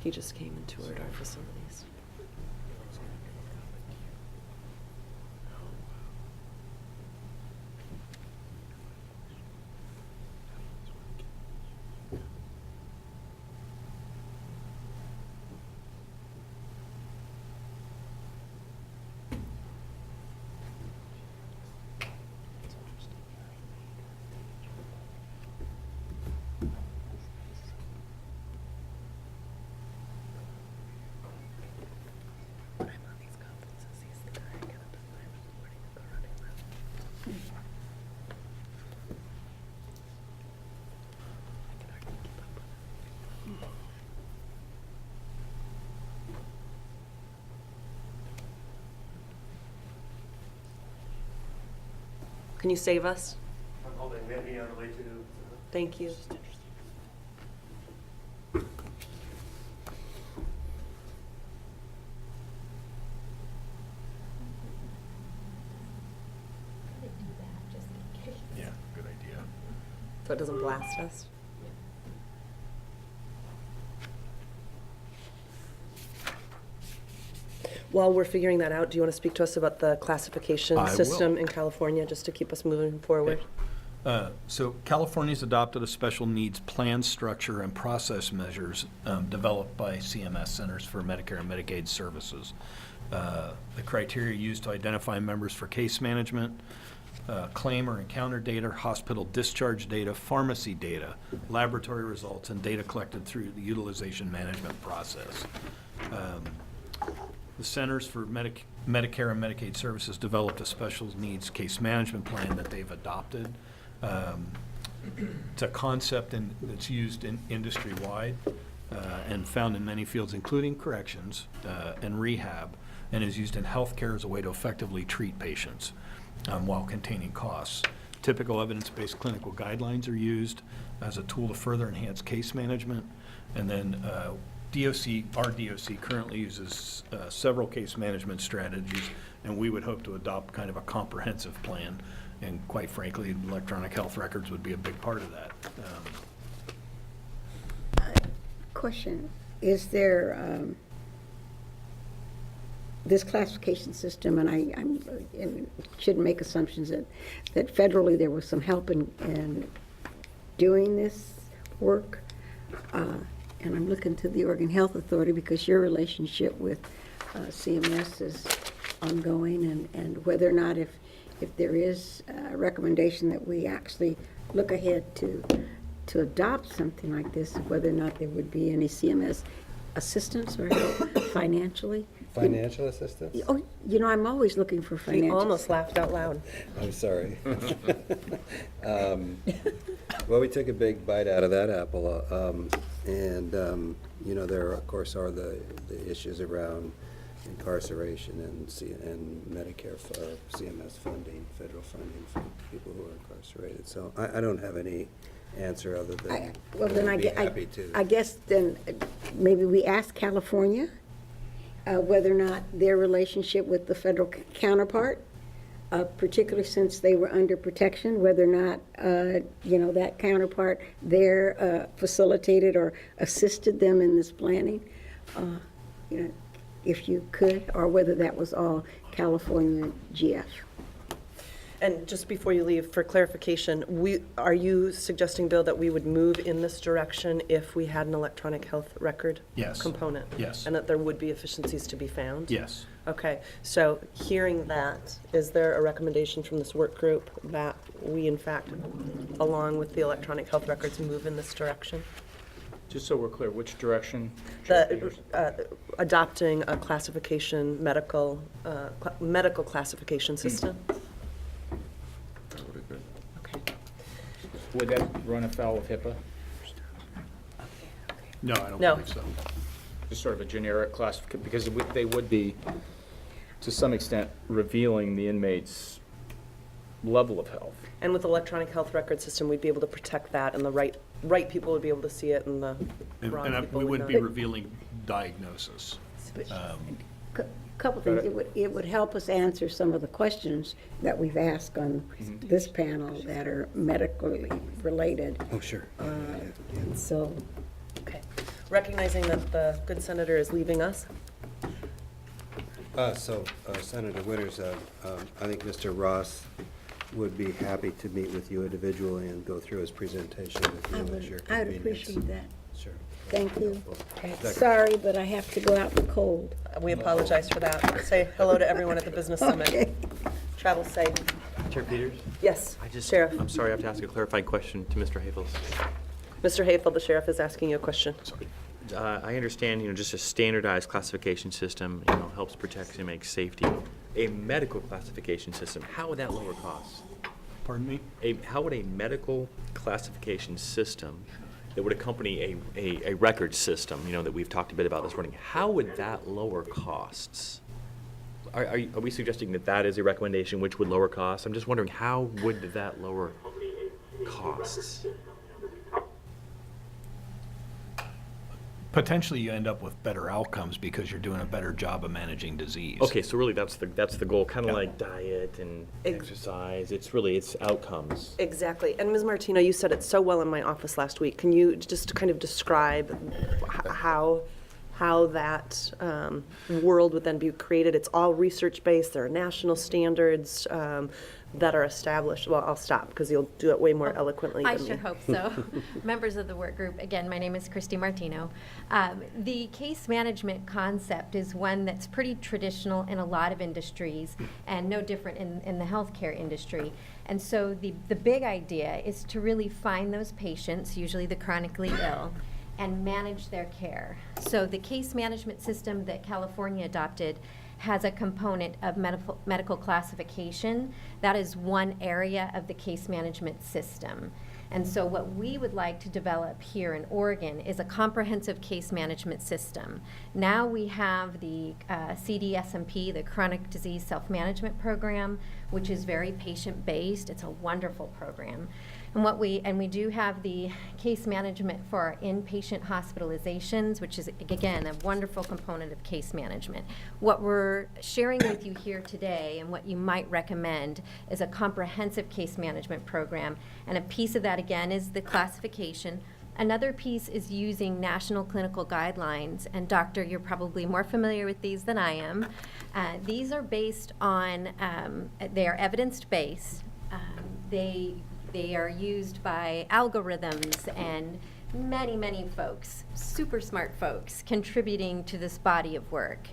He just came and toured our facilities. Can you save us? I'm holding maybe on the way to. Thank you. Probably do that, just in case. Yeah, good idea. So it doesn't blast us. While we're figuring that out, do you want to speak to us about the classification I will. system in California, just to keep us moving forward? So California's adopted a special needs plan structure and process measures developed by CMS, Centers for Medicare and Medicaid Services. The criteria used to identify members for case management, claim or encounter data, hospital discharge data, pharmacy data, laboratory results, and data collected through the utilization management process. The Centers for Medicare and Medicaid Services developed a special needs case management plan that they've adopted. It's a concept that's used in industry-wide and found in many fields, including corrections and rehab, and is used in healthcare as a way to effectively treat patients while containing costs. Typical evidence-based clinical guidelines are used as a tool to further enhance case management. And then our DOC currently uses several case management strategies, and we would hope to adopt kind of a comprehensive plan. And quite frankly, electronic health records would be a big part of that. Question, is there, this classification system, and I shouldn't make assumptions that federally there was some help in doing this work, and I'm looking to the Oregon Health Authority because your relationship with CMS is ongoing, and whether or not if there is a recommendation that we actually look ahead to adopt something like this, whether or not there would be any CMS assistance or help financially. Financial assistance? Oh, you know, I'm always looking for He financial. almost laughed out loud. I'm sorry. Well, we took a big bite out of that apple, and, you know, there, of course, are the issues around incarceration and Medicare, CMS funding, federal funding for people who are incarcerated. So I don't have any answer other than Well, then I'd be happy to. I guess then maybe we ask California whether or not their relationship with the federal counterpart, particularly since they were under protection, whether or not, you know, that counterpart there facilitated or assisted them in this planning, you know, if you could, or whether that was all California GF. And just before you leave, for clarification, are you suggesting, Bill, that we would move in this direction if we had an electronic health record Yes. component? Yes. And that there would be efficiencies to be found? Yes. Okay, so hearing that, is there a recommendation from this work group that we, in fact, along with the electronic health records, move in this direction? Just so we're clear, which direction? Adopting a classification, medical classification system? That would be good. Okay. Would that run afoul of HIPAA? No, I don't No. believe so. Just sort of a generic classification, because they would be, to some extent, revealing the inmate's level of health. And with electronic health record system, we'd be able to protect that, and the right people would be able to see it, and the wrong And people we would wouldn't be not. revealing diagnosis. Couple things, it would help us answer some of the questions that we've asked on this panel that are medically related. Oh, sure. So, Okay. Recognizing that the good senator is leaving us, Senator Winters, I think Mr. Ross would be happy to meet with you individually and go through his presentation with you as your I would convenience. appreciate that. Sure. Thank you. Second. Sorry, but I have to go out in the cold. we apologize for that. Say hello to everyone at the Business Summit. Okay. Travel safe. Chair Peters? Yes, Sheriff. Sheriff. I'm sorry, I have to ask a clarifying question to Mr. Havels. Mr. Hayfield, the sheriff, is asking you a question. I understand, just a standardized classification system, helps protect and make safety. A medical classification system, how would that lower costs? Pardon me? How would a medical classification system that would accompany a record system, that we've talked a bit about this morning, how would that lower costs? Are we suggesting that that is a recommendation which would lower costs? I'm just wondering, how would that lower costs? Potentially, you end up with better outcomes because you're doing a better job of managing disease. Okay, so really that's the goal, kind of Yeah. like diet and Ex- exercise. It's outcomes. Exactly. And Ms. Martino, you said it so well in my office last week. Can you just kind of describe how that world would then be created? It's all research-based. There are national standards that are established. Well, I'll stop because you'll do it way more eloquently I than me. should hope so. Members of the work group, again, my name is Christy Martino. The case management concept is one that's pretty traditional in a lot of industries and no different in the healthcare industry. And so the big idea is to really find those patients, usually the chronically ill, and manage their care. So the case management system that California adopted has a component of medical classification. That is one area of the case management system. And so what we would like to develop here in Oregon is a comprehensive case management system. Now we have the CDSMP, the Chronic Disease Self-Management Program, which is very patient-based. It's a wonderful program. And we do have the case management for our inpatient hospitalizations, which is, again, a wonderful component of case management. What we're sharing with you here today and what you might recommend is a comprehensive case management program. And a piece of that, again, is the classification. Another piece is using national clinical guidelines. And Doctor, you're probably more familiar with these than I am. These are based on, they are evidence-based. They are used by algorithms and many, many folks, super smart folks, contributing to this body of work.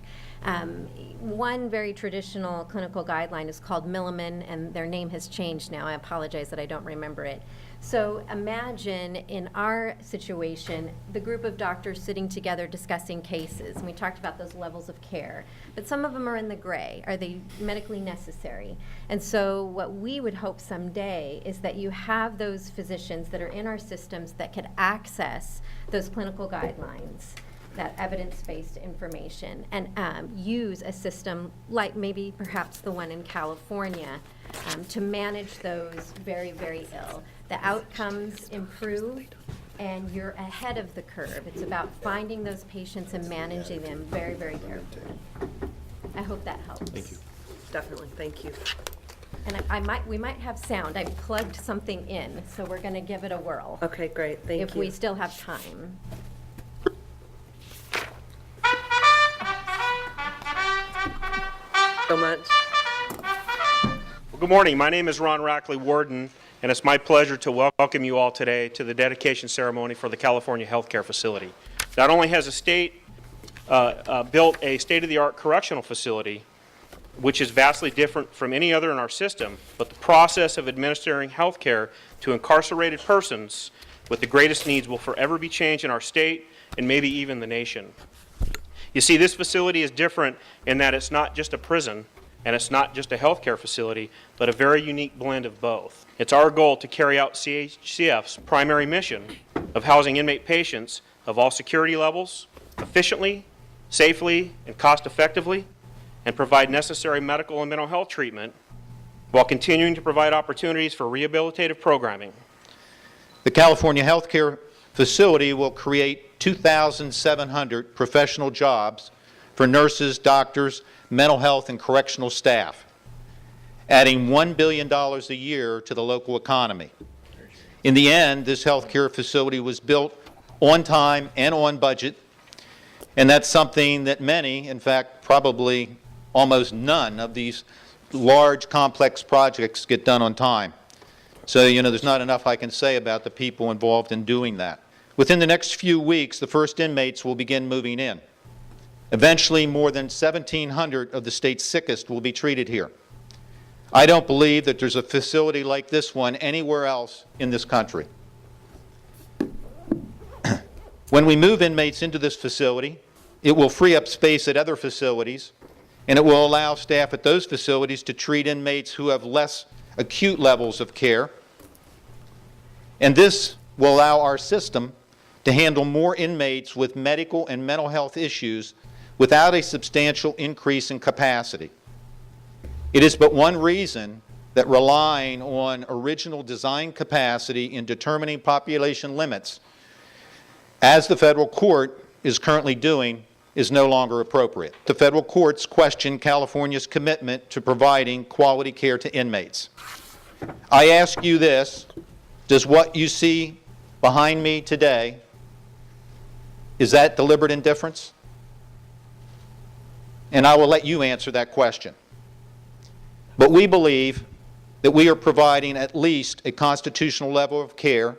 One very traditional clinical guideline is called Milliman, and their name has changed now. I apologize that I don't remember it. So imagine in our situation, the group of doctors sitting together discussing cases, and we talked about those levels of care, but some of them are in the gray. Are they medically necessary? And so what we would hope someday is that you have those physicians that are in our systems that could access those clinical guidelines, that evidence-based information, and use a system like maybe perhaps the one in California to manage those very, very ill. The outcomes improve, and you're ahead of the curve. It's about finding those patients and managing them very, very carefully. I hope that helps. Thank you. Definitely, thank you. And we might have sound. I plugged something in, so we're going to give it a whirl. Okay, great, thank you. If we still have time. So much. Well, good morning. My name is Ron Rackley, Warden, and it's my pleasure to welcome you all today to the dedication ceremony for the California Healthcare Facility. Not only has the state built a state-of-the-art correctional facility, which is vastly different from any other in our system, but the process of administering health care to incarcerated persons with the greatest needs will forever be changed in our state and maybe even the nation. You see, this facility is different in that it's not just a prison and it's not just a healthcare facility, but a very unique blend of both. It's our goal to carry out CHCF's primary mission of housing inmate patients of all security levels efficiently, safely, and cost-effectively, and provide necessary medical and mental health treatment while continuing to provide opportunities for rehabilitative programming. The California Healthcare Facility will create 2,700 professional jobs for nurses, doctors, mental health, and correctional staff, adding $1 billion a year to the local economy. In the end, this healthcare facility was built on time and on budget, and that's something that many, in fact, probably almost none of these large, complex projects get done on time. So, there's not enough I can say about the people involved in doing that. Within the next few weeks, the first inmates will begin moving in. Eventually, more than 1,700 of the state's sickest will be treated here. I don't believe that there's a facility like this one anywhere else in this country. When we move inmates into this facility, it will free up space at other facilities, and it will allow staff at those facilities to treat inmates who have less acute levels of care. And this will allow our system to handle more inmates with medical and mental health issues without a substantial increase in capacity. It is but one reason that relying on original design capacity in determining population limits, as the federal court is currently doing, is no longer appropriate. The federal courts question California's commitment to providing quality care to inmates. I ask you this, does what you see behind me today, is that deliberate indifference? And I will let you answer that question. But we believe that we are providing at least a constitutional level of care,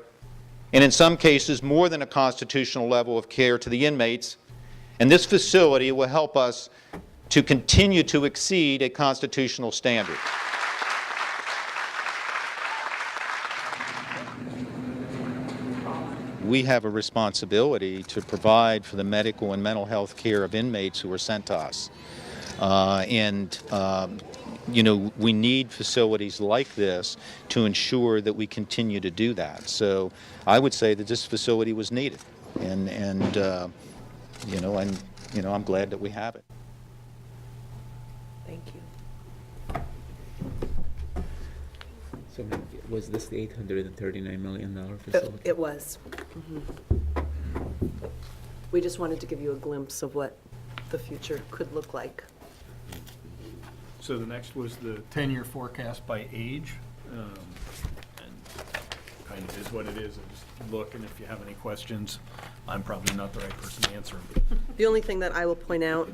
and in some cases more than a constitutional level of care to the inmates, and this facility will help us to continue to exceed a constitutional standard. We have a responsibility to provide for the medical and mental health care of inmates who are sent to us. You know, we need facilities like this to ensure that we continue to do that. So I would say that this facility was needed, and I'm glad that we have it. Thank you. So was this the $839 million facility? It was. We just wanted to give you a glimpse of what the future could look like. So the next was the 10-year forecast by age. And kind of is what it is. I just look, and if you have any questions, I'm probably not the right person to answer them. The only thing that I will point out,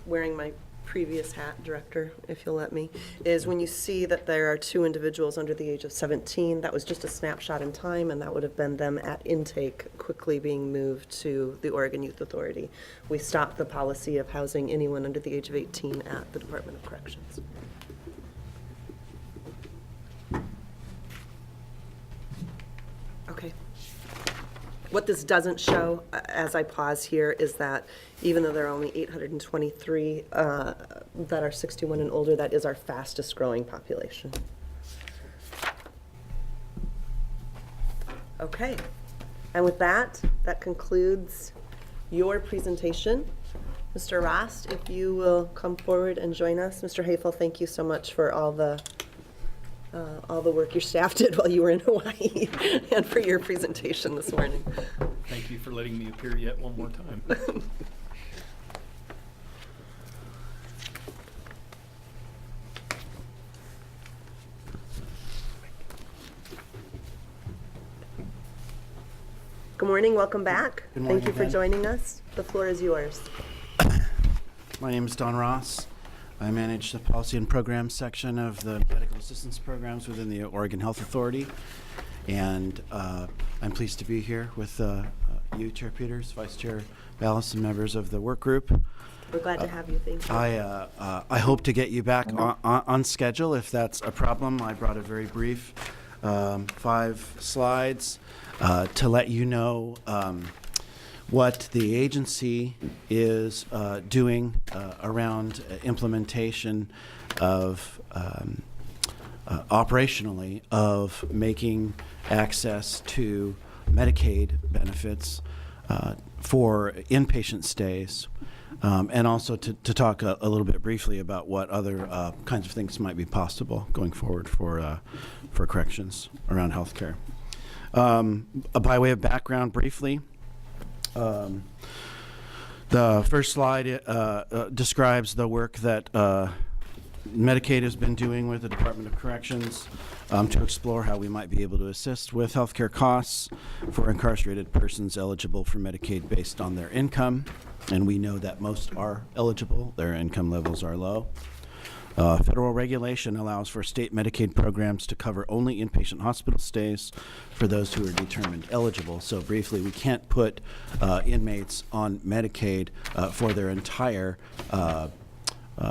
wearing my previous hat, Director, if you'll let me, is when you see that there are 2 individuals under the age of 17, that was just a snapshot in time, and that would have been them at intake quickly being moved to the Oregon Youth Authority. We stopped the policy of housing anyone under the age of 18 at the Department of Corrections. Okay. What this doesn't show, as I pause here, is that even though there are only 823 that are 61 and older, that is our fastest growing population. Okay. And with that, that concludes your presentation. Mr. Rost, if you will come forward and join us. Mr. Hafel, thank you so much for all the work your staff did while you were in Hawaii and for your presentation this morning. Thank you for letting me appear yet one more time. Good morning, welcome back. Good morning Thank you for again. joining us. The floor is yours. My name is Don Ross. I manage the policy and programs section of the medical assistance programs within the Oregon Health Authority. And I'm pleased to be here with you, Chair Peters, Vice Chair Ballas, and members of the work group. We're glad to have you. Thank you. I hope to get you back on schedule if that's a problem. I brought a very brief 5 slides to let you know what the agency is doing around implementation of operationally of making access to Medicaid benefits for inpatient stays, and also to talk a little bit briefly about what other kinds of things might be possible going forward for corrections around healthcare. By way of background briefly, the first slide describes the work that Medicaid has been doing with the Department of Corrections to explore how we might be able to assist with healthcare costs for incarcerated persons eligible for Medicaid based on their income. And we know that most are eligible, their income levels are low. Federal regulation allows for state Medicaid programs to cover only inpatient hospital stays for those who are determined eligible. So briefly, we can't put inmates on Medicaid for their entire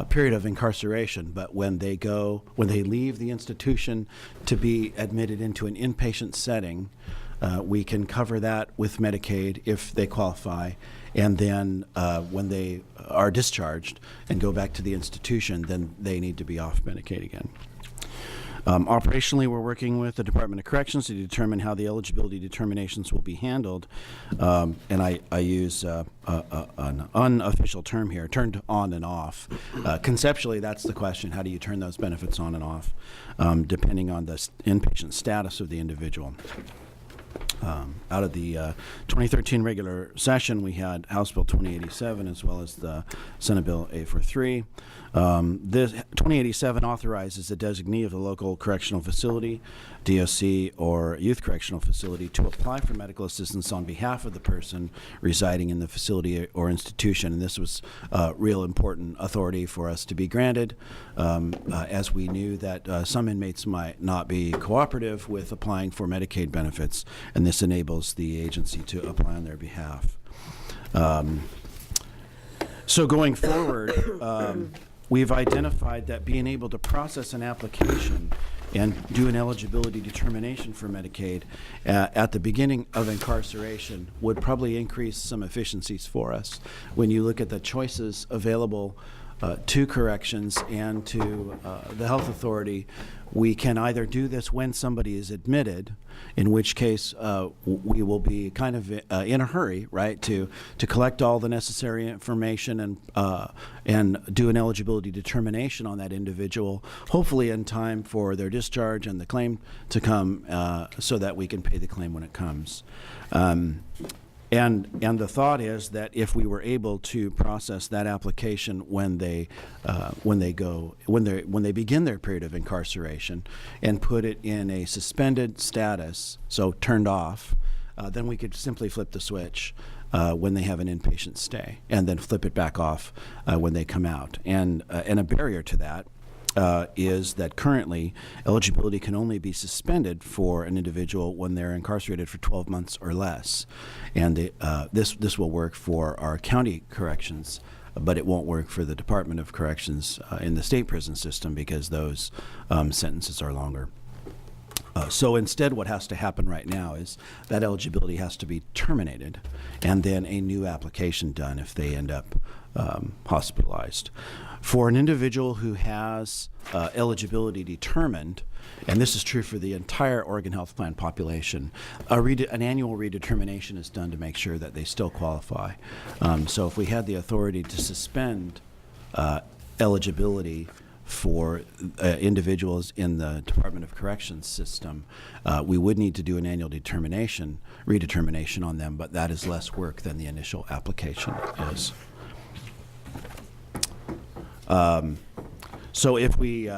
period of incarceration, but when they leave the institution to be admitted into an inpatient setting, we can cover that with Medicaid if they qualify. And then when they are discharged and go back to the institution, then they need to be off Medicaid again. Operationally, we're working with the Department of Corrections to determine how the eligibility determinations will be handled. And I use an unofficial term here, turned on and off. Conceptually, that's the question. How do you turn those benefits on and off, depending on the inpatient status of the individual? Out of the 2013 regular session, we had House Bill 2087 as well as the Senate Bill 843. This 2087 authorizes the designee of the local correctional facility, DOC, or youth correctional facility to apply for medical assistance on behalf of the person residing in the facility or institution. And this was real important authority for us to be granted, as we knew that some inmates might not be cooperative with applying for Medicaid benefits, and this enables the agency to apply on their behalf. So going forward, we've identified that being able to process an application and do an eligibility determination for Medicaid at the beginning of incarceration would probably increase some efficiencies for us. When you look at the choices available to corrections and to the health authority, we can either do this when somebody is admitted, in which case we will be kind of in a hurry, right, to collect all the necessary information and do an eligibility determination on that individual, hopefully in time for their discharge and the claim to come, so that we can pay the claim when it comes. And the thought is that if we were able to process that application when they begin their period of incarceration and put it in a suspended status, so turned off, then we could simply flip the switch when they have an inpatient stay, and then flip it back off when they come out. And a barrier to that is that currently eligibility can only be suspended for an individual when they're incarcerated for 12 months or less. And this will work for our county corrections, but it won't work for the Department of Corrections in the state prison system, because those sentences are longer. So instead, what has to happen right now is that eligibility has to be terminated, and then a new application done if they end up hospitalized. For an individual who has eligibility determined, and this is true for the entire Oregon Health Plan population, an annual redetermination is done to make sure that they still qualify. So if we had the authority to suspend eligibility for individuals in the Department of Corrections system, we would need to do an annual redetermination on them, but that is less work than the initial application is. So if we,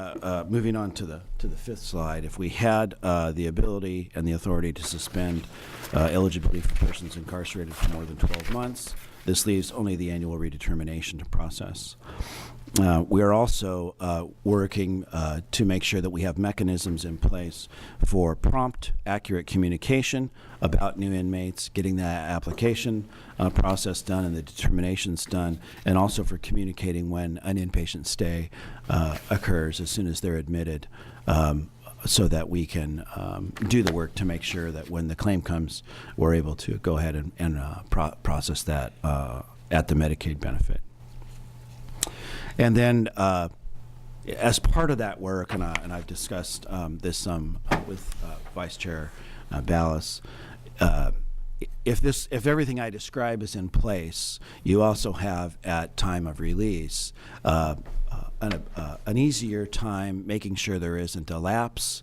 moving on to the fifth slide, if we had the ability and the authority to suspend eligibility for persons incarcerated for more than 12 months, this leaves only the annual redetermination to process. We are also working to make sure that we have mechanisms in place for prompt, accurate communication about new inmates, getting that application process done and the determinations done, and also for communicating when an inpatient stay occurs as soon as they're admitted, so that we can do the work to make sure that when the claim comes, we're able to go ahead and process that at the Medicaid benefit. And then, as part of that work, and I've discussed this some with Vice Chair Ballas, if everything I describe is in place, you also have at time of release an easier time making sure there isn't a lapse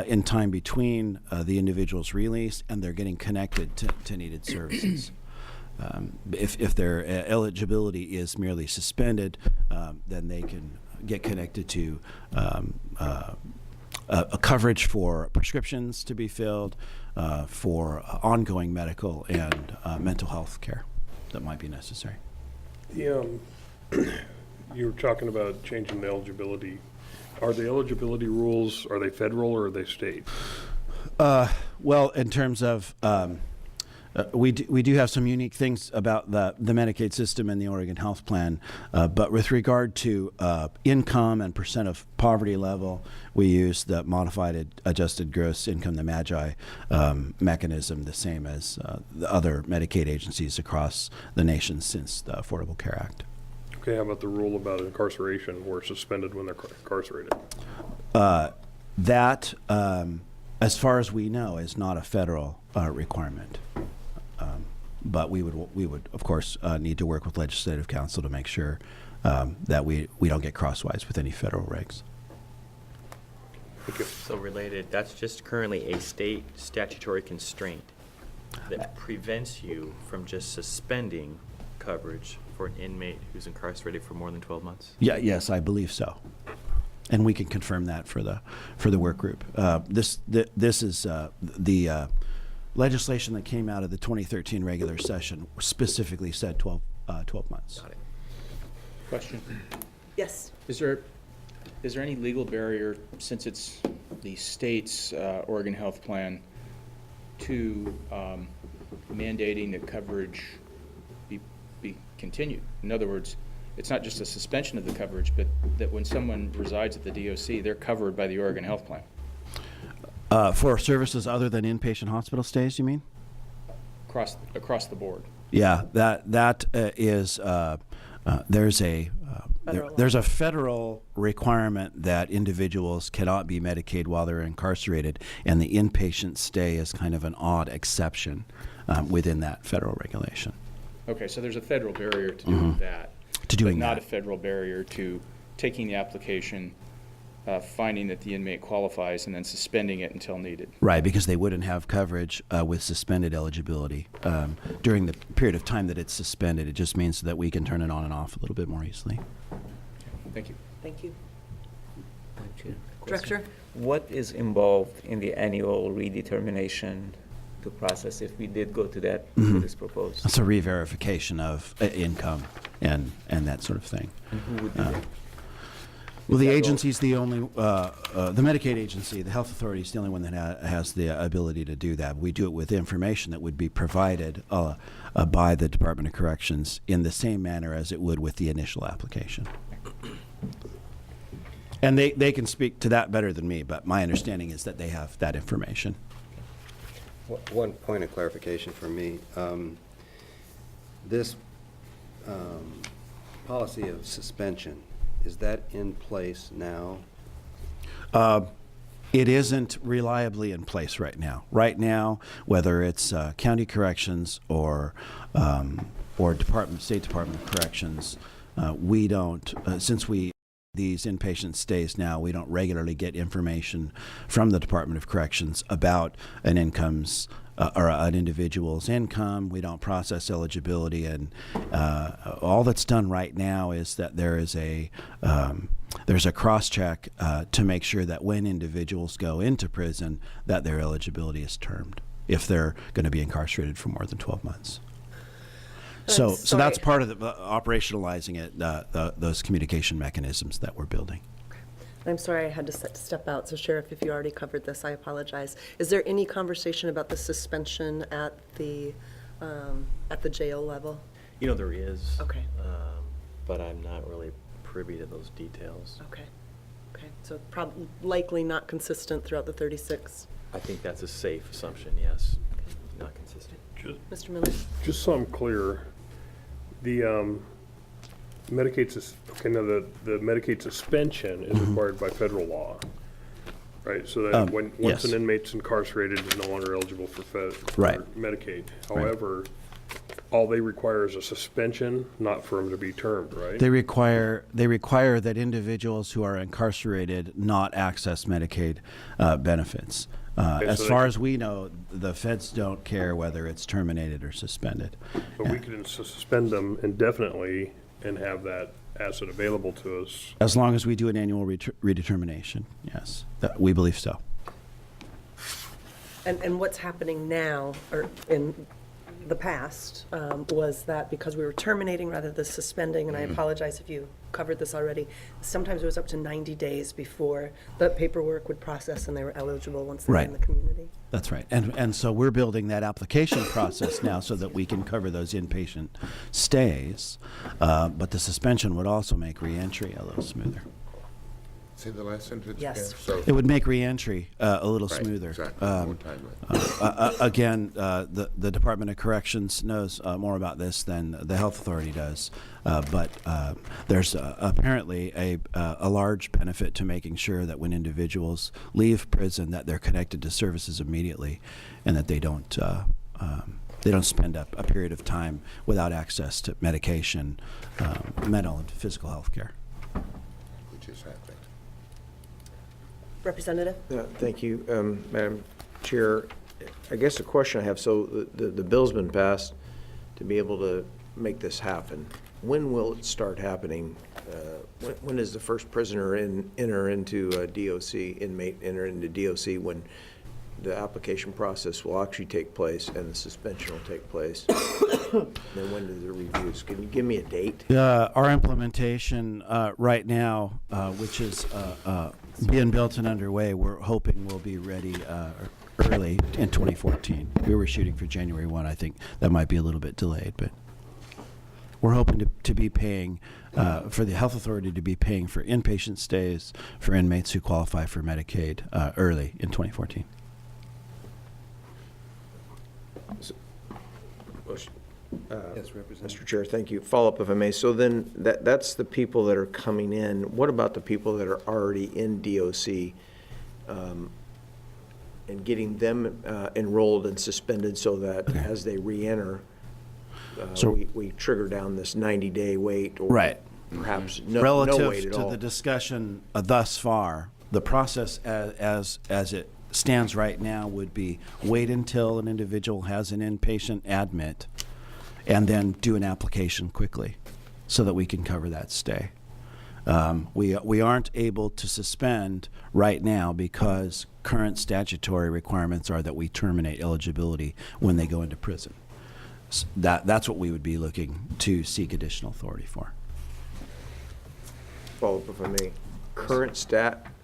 in time between the individual's release and they're getting connected to needed services. If their eligibility is merely suspended, then they can get connected to a coverage for prescriptions to be filled, for ongoing medical and mental health care that might be necessary. You were talking about changing the eligibility. Are the eligibility rules, are they federal or are they state? Well, in terms of we do have some unique things about the Medicaid system and the Oregon Health Plan, but with regard to income and percent of poverty level, we use the modified adjusted gross income, the MAGI mechanism, the same as the other Medicaid agencies across the nation since the Affordable Care Act. Okay, how about the rule about incarceration, where suspended when they're incarcerated? That, as far as we know, is not a federal requirement. But we would, of course, need to work with Legislative Council to make sure that we don't get crosswise with any federal regs. So related, that's just currently a state statutory constraint that prevents you from just suspending coverage for an inmate who's incarcerated for more than 12 months? Yeah, yes, I believe so. And we can confirm that for the work group. This is the legislation that came out of the 2013 regular session specifically said 12 months. Got it. Question? Yes. Is there any legal barrier, since it's the state's Oregon Health Plan, to mandating that coverage be continued? In other words, it's not just a suspension of the coverage, but that when someone resides at the DOC, they're covered by the Oregon Health Plan. For services other than inpatient hospital stays, you mean? Across the board. Yeah, that is there's a federal requirement that individuals cannot be Medicaid while they're incarcerated, and the inpatient stay is kind of an odd exception within that federal regulation. Okay, so there's a federal barrier to doing that. To doing but not that. a federal barrier to taking the application, finding that the inmate qualifies, and then suspending it until needed. Right, because they wouldn't have coverage with suspended eligibility during the period of time that it's suspended. It just means that we can turn it on and off a little bit more easily. Thank you. Thank you. Question. Director? What is involved in the annual redetermination to process if we did go to that, to this proposed? It's a re-verification of income and that sort of thing. And who would do that? Well, the agency's the only, the Medicaid agency, the health authority is the only one that has the ability to do that. We do it with information that would be provided by the Department of Corrections in the same manner as it would with the initial application. And they can speak to that better than me, but my understanding is that they have that information. One point of clarification for me. This policy of suspension, is that in place now? It isn't reliably in place right now. Right now, whether it's county corrections or State Department of Corrections, we don't, since these inpatient stays now, we don't regularly get information from the Department of Corrections about an income's or an individual's income. We don't process eligibility, and all that's done right now is that there's a cross-check to make sure that when individuals go into prison, that their eligibility is termed if they're going to be incarcerated for more than 12 months. So that's part of operationalizing it, those communication mechanisms that we're building. I'm sorry I had to step out, so Sheriff, if you already covered this, I apologize. Is there any conversation about the suspension at the jail level? You know, there is. Okay. But I'm not really privy to those details. Okay. Okay, so probably likely not consistent throughout the 36. I think that's a safe assumption, yes. Not consistent. Mr. Miller? Just so I'm clear, the Medicaid, the Medicaid suspension is required by federal law, right? So that once yes. an inmate's incarcerated, is no longer eligible for Right. Medicaid. However, all they require is a suspension, not for them to be termed, right? They require that individuals who are incarcerated not access Medicaid benefits. As so far as we know, the feds don't care whether it's terminated or suspended. But we can suspend them indefinitely and have that asset available to us. As long as we do an annual redetermination, yes, we believe so. And what's happening now, or in the past, was that because we were terminating rather than suspending, and I apologize if you covered this already, sometimes it was up to 90 days before the paperwork would process and they were eligible once they were in the community. That's right. And so we're building that application process now so that we can cover those inpatient stays, but the suspension would also make reentry a little smoother. Say the last sentence Yes. again. So, It would make reentry a little right, smoother. exactly, more timely. Again, the Department of Corrections knows more about this than the Health Authority does, but there's apparently a large benefit to making sure that when individuals leave prison, that they're connected to services immediately, and that they don't spend a period of time without access to medication, mental and physical health care. Which is happening. Representative? Thank you, Madam Chair. I guess the question I have, so the bill's been passed to be able to make this happen. When will it start happening? When does the first prisoner enter into DOC, inmate enter into DOC, when the application process will actually take place and the suspension will take place? And then when do the reviews? Can you give me a date? Our implementation right now, which is being built and underway, we're hoping will be ready early in 2014. We were shooting for January 1. I think that might be a little bit delayed, but we're hoping to be paying, for the Health Authority to be paying for inpatient stays for inmates who qualify for Medicaid early in 2014. Yes, Representative. Mr. Chair, thank you. Follow-up if I may. So then, that's the people that are coming in. What about the people that are already in DOC, and getting them enrolled and suspended so that as they re-enter, So- we trigger down this 90-day wait, or Right. perhaps no Relative wait at to all? the discussion thus far, the process as it stands right now would be wait until an individual has an inpatient admit and then do an application quickly so that we can cover that stay. We aren't able to suspend right now because current statutory requirements are that we terminate eligibility when they go into prison. That's what we would be looking to seek additional authority for. Follow-up if I may. Current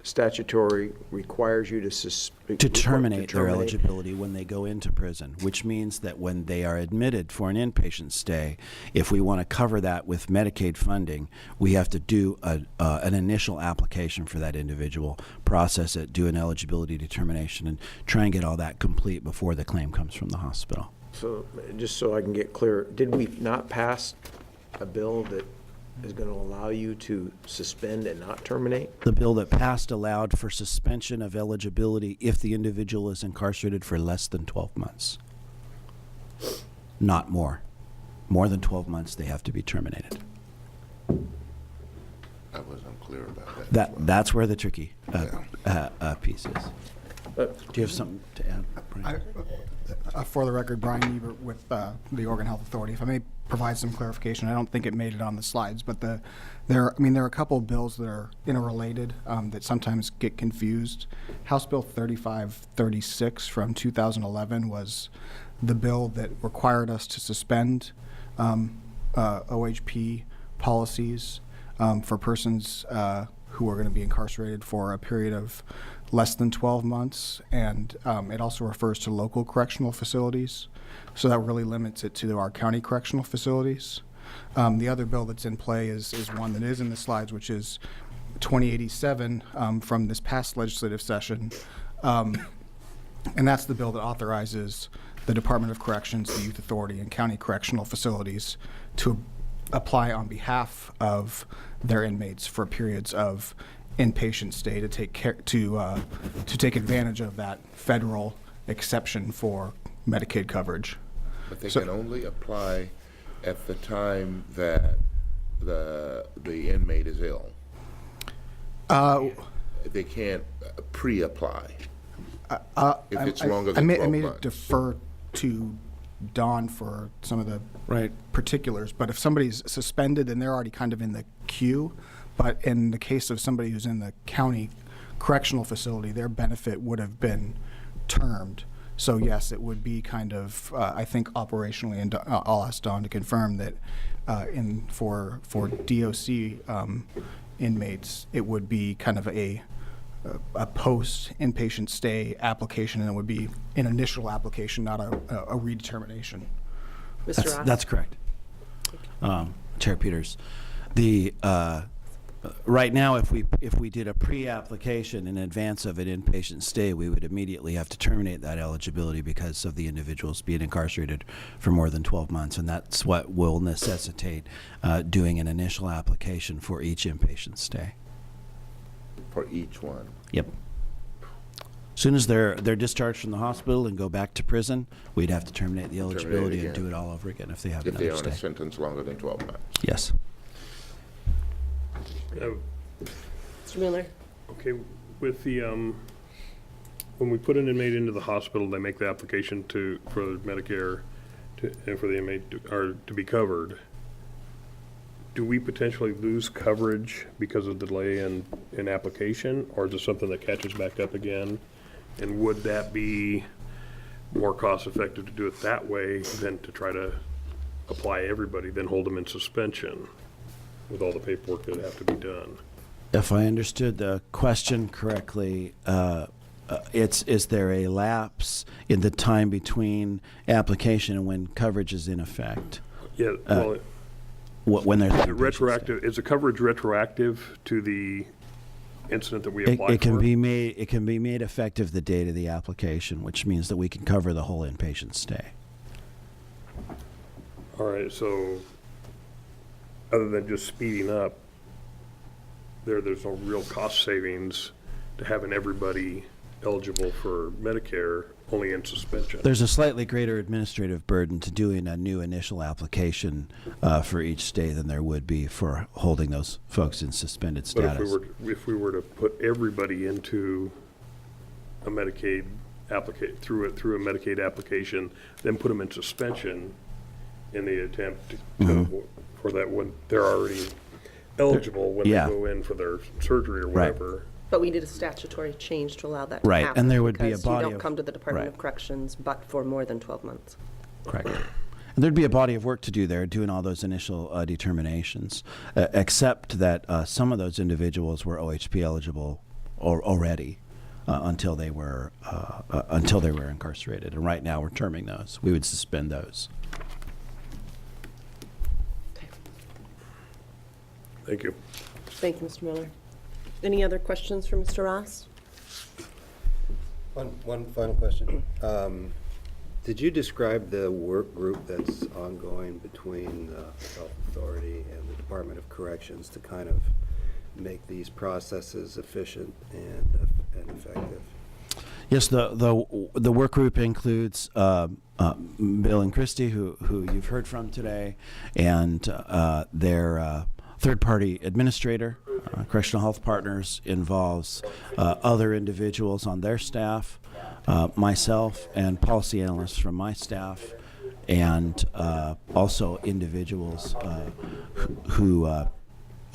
statutory requires you To terminate their eligibility when they go into prison, which means that when they are admitted for an inpatient stay, if we want to cover that with Medicaid funding, we have to do an initial application for that individual, process it, do an eligibility determination, and try and get all that complete before the claim comes from the hospital. So, just so I can get clear, did we not pass a bill that is going to allow you to suspend and not terminate? The bill that passed allowed for suspension of eligibility if the individual is incarcerated for less than 12 months. Not more. More than 12 months, they have to be terminated. I was unclear about that. That's where the tricky piece is. Do you have something to add, Brian? For the record, Brian Ebert with the Oregon Health Authority. If I may provide some clarification, I don't think it made it on the slides, but there are a couple of bills that are interrelated that sometimes get confused. House Bill 3536 from 2011 was the bill that required us to suspend OHP policies for persons who are going to be incarcerated for a period of less than 12 months, and it also refers to local correctional facilities. So that really limits it to our county correctional facilities. The other bill that's in play is one that is in the slides, which is 2087 from this past legislative session. And that's the bill that authorizes the Department of Corrections, the Youth Authority, and county correctional facilities to apply on behalf of their inmates for periods of inpatient stay to take advantage of that federal exception for Medicaid coverage. But they can only apply at the time that the inmate is ill. They can't pre-apply. If it's longer than 12 I may months. defer to Dawn for some of the particulars, but if somebody's suspended and they're already kind of in the queue, but in the case of somebody who's in the county correctional facility, their benefit would have been termed. So yes, it would be kind of, I think operationally, and I'll ask Dawn to confirm that for DOC inmates, it would be kind of a post-inpatient stay application, and it would be an initial application, not a redetermination. Mr. Ross? That's correct. Chair Peters, right now, if we did a pre-application in advance of an inpatient stay, we would immediately have to terminate that eligibility because of the individuals being incarcerated for more than 12 months, and that's what will necessitate doing an initial application for each inpatient stay. For each one? Yep. As soon as they're discharged from the hospital and go back to prison, we'd have to terminate the eligibility and do it all over again if they have If they another are on a stay. sentence longer than 12 months? Yes. Mr. Miller? Okay, with the, when we put an inmate into the hospital, they make the application for Medicare and for the inmate to be covered. Do we potentially lose coverage because of delay in application, or is it something that catches back up again? And would that be more cost effective to do it that way than to try to apply everybody, then hold them in suspension with all the paperwork that have to be done? If I understood the question correctly, is there a lapse in the time between application and when coverage is in effect? Yeah, well, When there's is it retroactive? Is the coverage retroactive to the incident that we applied for? it can be made effective the date of the application, which means that we can cover the whole inpatient stay. All right, so other than just speeding up, there's no real cost savings to having everybody eligible for Medicare, only in suspension. There's a slightly greater administrative burden to doing a new initial application for each stay than there would be for holding those folks in suspended But status. if we were to put everybody into a Medicaid through a Medicaid application, then put them in suspension in the attempt for that when they're already eligible when they go in for their surgery or whatever. But we did a statutory change to allow that to Right, happen. and there would be a because body you of- don't come to the Department right. of Corrections but for more than 12 months. Correct. And there'd be a body of work to do there, doing all those initial determinations, except that some of those individuals were OHP eligible already until they were incarcerated. And right now, we're terming those. We would suspend those. Thank you. Thank you, Mr. Miller. Any other questions for Mr. Ross? One final question. Did you describe the work group that's ongoing between the Health Authority and the Department of Corrections to kind of make these processes efficient and effective? Yes, the work group includes Bill and Christy, who you've heard from today, and their third-party administrator. Correctional Health Partners involves other individuals on their staff, myself and policy analysts from my staff, and also individuals who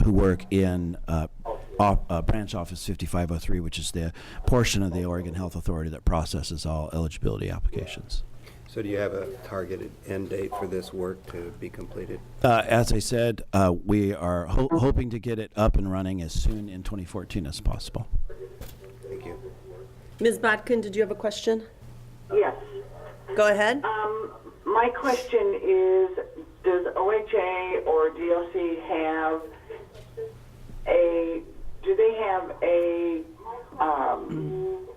work in Branch Office 5503, which is the portion of the Oregon Health Authority that processes all eligibility applications. So do you have a targeted end date for this work to be completed? As I said, we are hoping to get it up and running as soon in 2014 as possible. Thank you. Ms. Bodkin, did you have a question? Yes. Go ahead. My question is, does OHA or DOC have a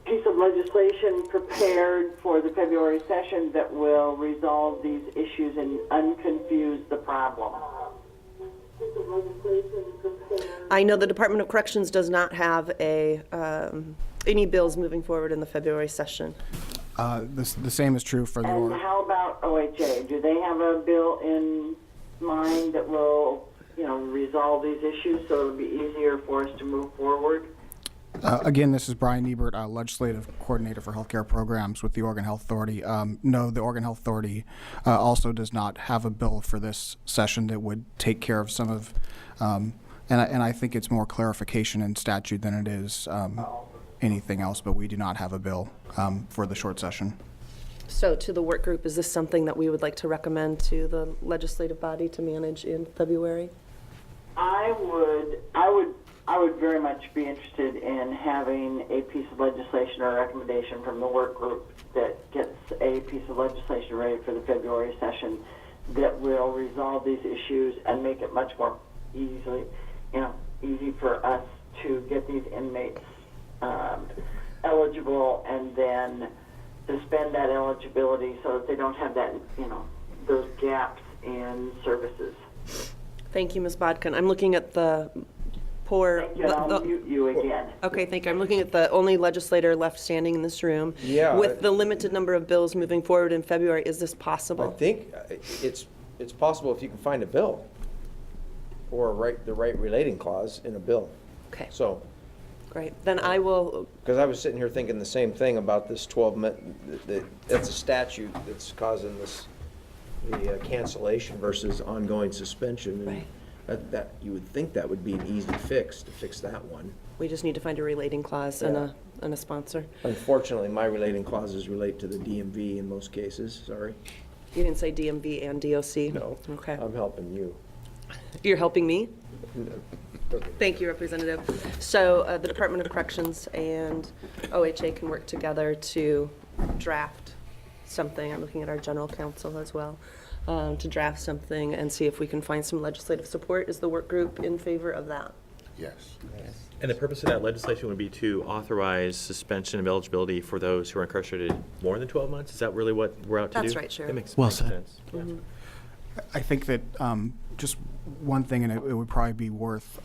piece of legislation prepared for the February session that will resolve these issues and unconfuse the problem? I know the Department of Corrections does not have any bills moving forward in the February session. The same is true for the And how about OHA? Do they have a bill in mind that will, resolve these issues so it'll be easier for us to move forward? Again, this is Brian Ebert, Legislative Coordinator for Healthcare Programs with the Oregon Health Authority. No, the Oregon Health Authority also does not have a bill for this session that would take care of some of, and I think it's more clarification in statute than it is anything else, but we do not have a bill for the short session. So to the work group, is this something that we would like to recommend to the legislative body to manage in February? I would very much be interested in having a piece of legislation or a recommendation from the work group that gets a piece of legislation ready for the February session that will resolve these issues and make it much more easily, easy for us to get these inmates eligible and then suspend that eligibility so that they don't have that, those gaps in services. Thank you, Ms. Bodkin. I'm looking at the poor. Thank you, and I'll mute you again. Okay, thank you. I'm looking at the only legislator left standing in this room. Yeah. With the limited number of bills moving forward in February, is this I possible? think it's possible if you can find a bill or the right relating clause in a bill. Okay, So, great. Then I will, because I was sitting here thinking the same thing about this 12-month, that's a statute that's causing the cancellation versus ongoing suspension. Right. And that, you would think that would be an easy fix, to fix that one. we just need to find a relating clause and a sponsor. Unfortunately, my relating clauses relate to the DMV in most cases, sorry. You didn't say DMV and DOC? No. Okay. I'm helping you. You're helping me? Okay. Thank you, Representative. So the Department of Corrections and OHA can work together to draft something. I'm looking at our general counsel as well, to draft something and see if we can find some legislative support. Is the work group in favor of that? Yes. And the purpose of that legislation would be to authorize suspension of eligibility for those who are incarcerated more than 12 months? Is that really what we're out to do? That's right, Sheriff. That makes Well makes said. sense. Yeah. I think that just one thing, and it would probably be worth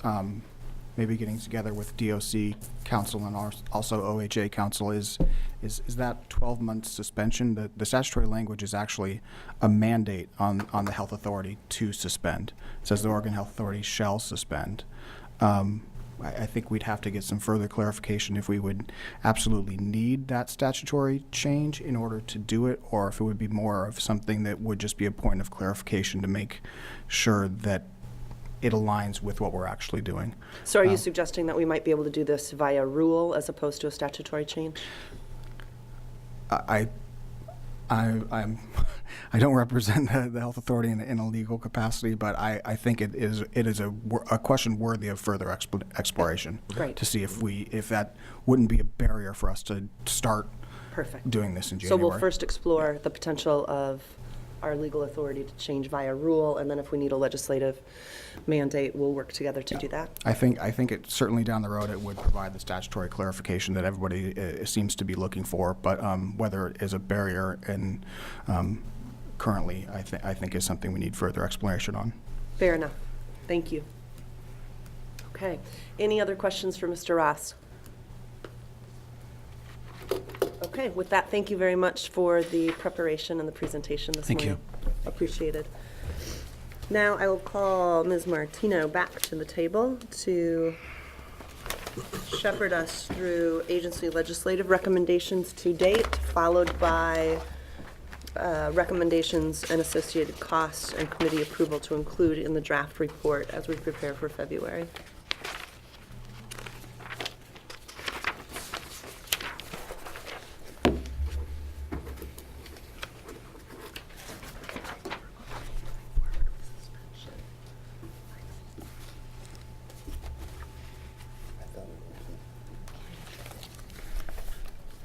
maybe getting together with DOC council and also OHA council is that 12-month suspension. The statutory language is actually a mandate on the health authority to suspend. It says the Oregon Health Authority shall suspend. I think we'd have to get some further clarification if we would absolutely need that statutory change in order to do it, or if it would be more of something that would just be a point of clarification to make sure that it aligns with what we're actually doing. So are you suggesting that we might be able to do this via rule as opposed to a statutory change? I don't represent the health authority in a legal capacity, but I think it is a question worthy of further exploration. Great. To see if that wouldn't be a barrier for us to start Perfect. doing this in So January. we'll first explore the potential of our legal authority to change via rule, and then if we need a legislative mandate, we'll work together to do that. I think it certainly down the road it would provide the statutory clarification that everybody seems to be looking for, but whether it is a barrier and currently, I think is something we need further exploration on. Fair enough. Thank you. Okay. Any other questions for Mr. Ross? Okay, with that, thank you very much for the preparation and the presentation this Thank morning. Appreciated. Now I will call Ms. Martino back to the table to shepherd us through agency legislative recommendations to date, followed by recommendations and associated costs and committee approval to include in the draft report as we prepare for February.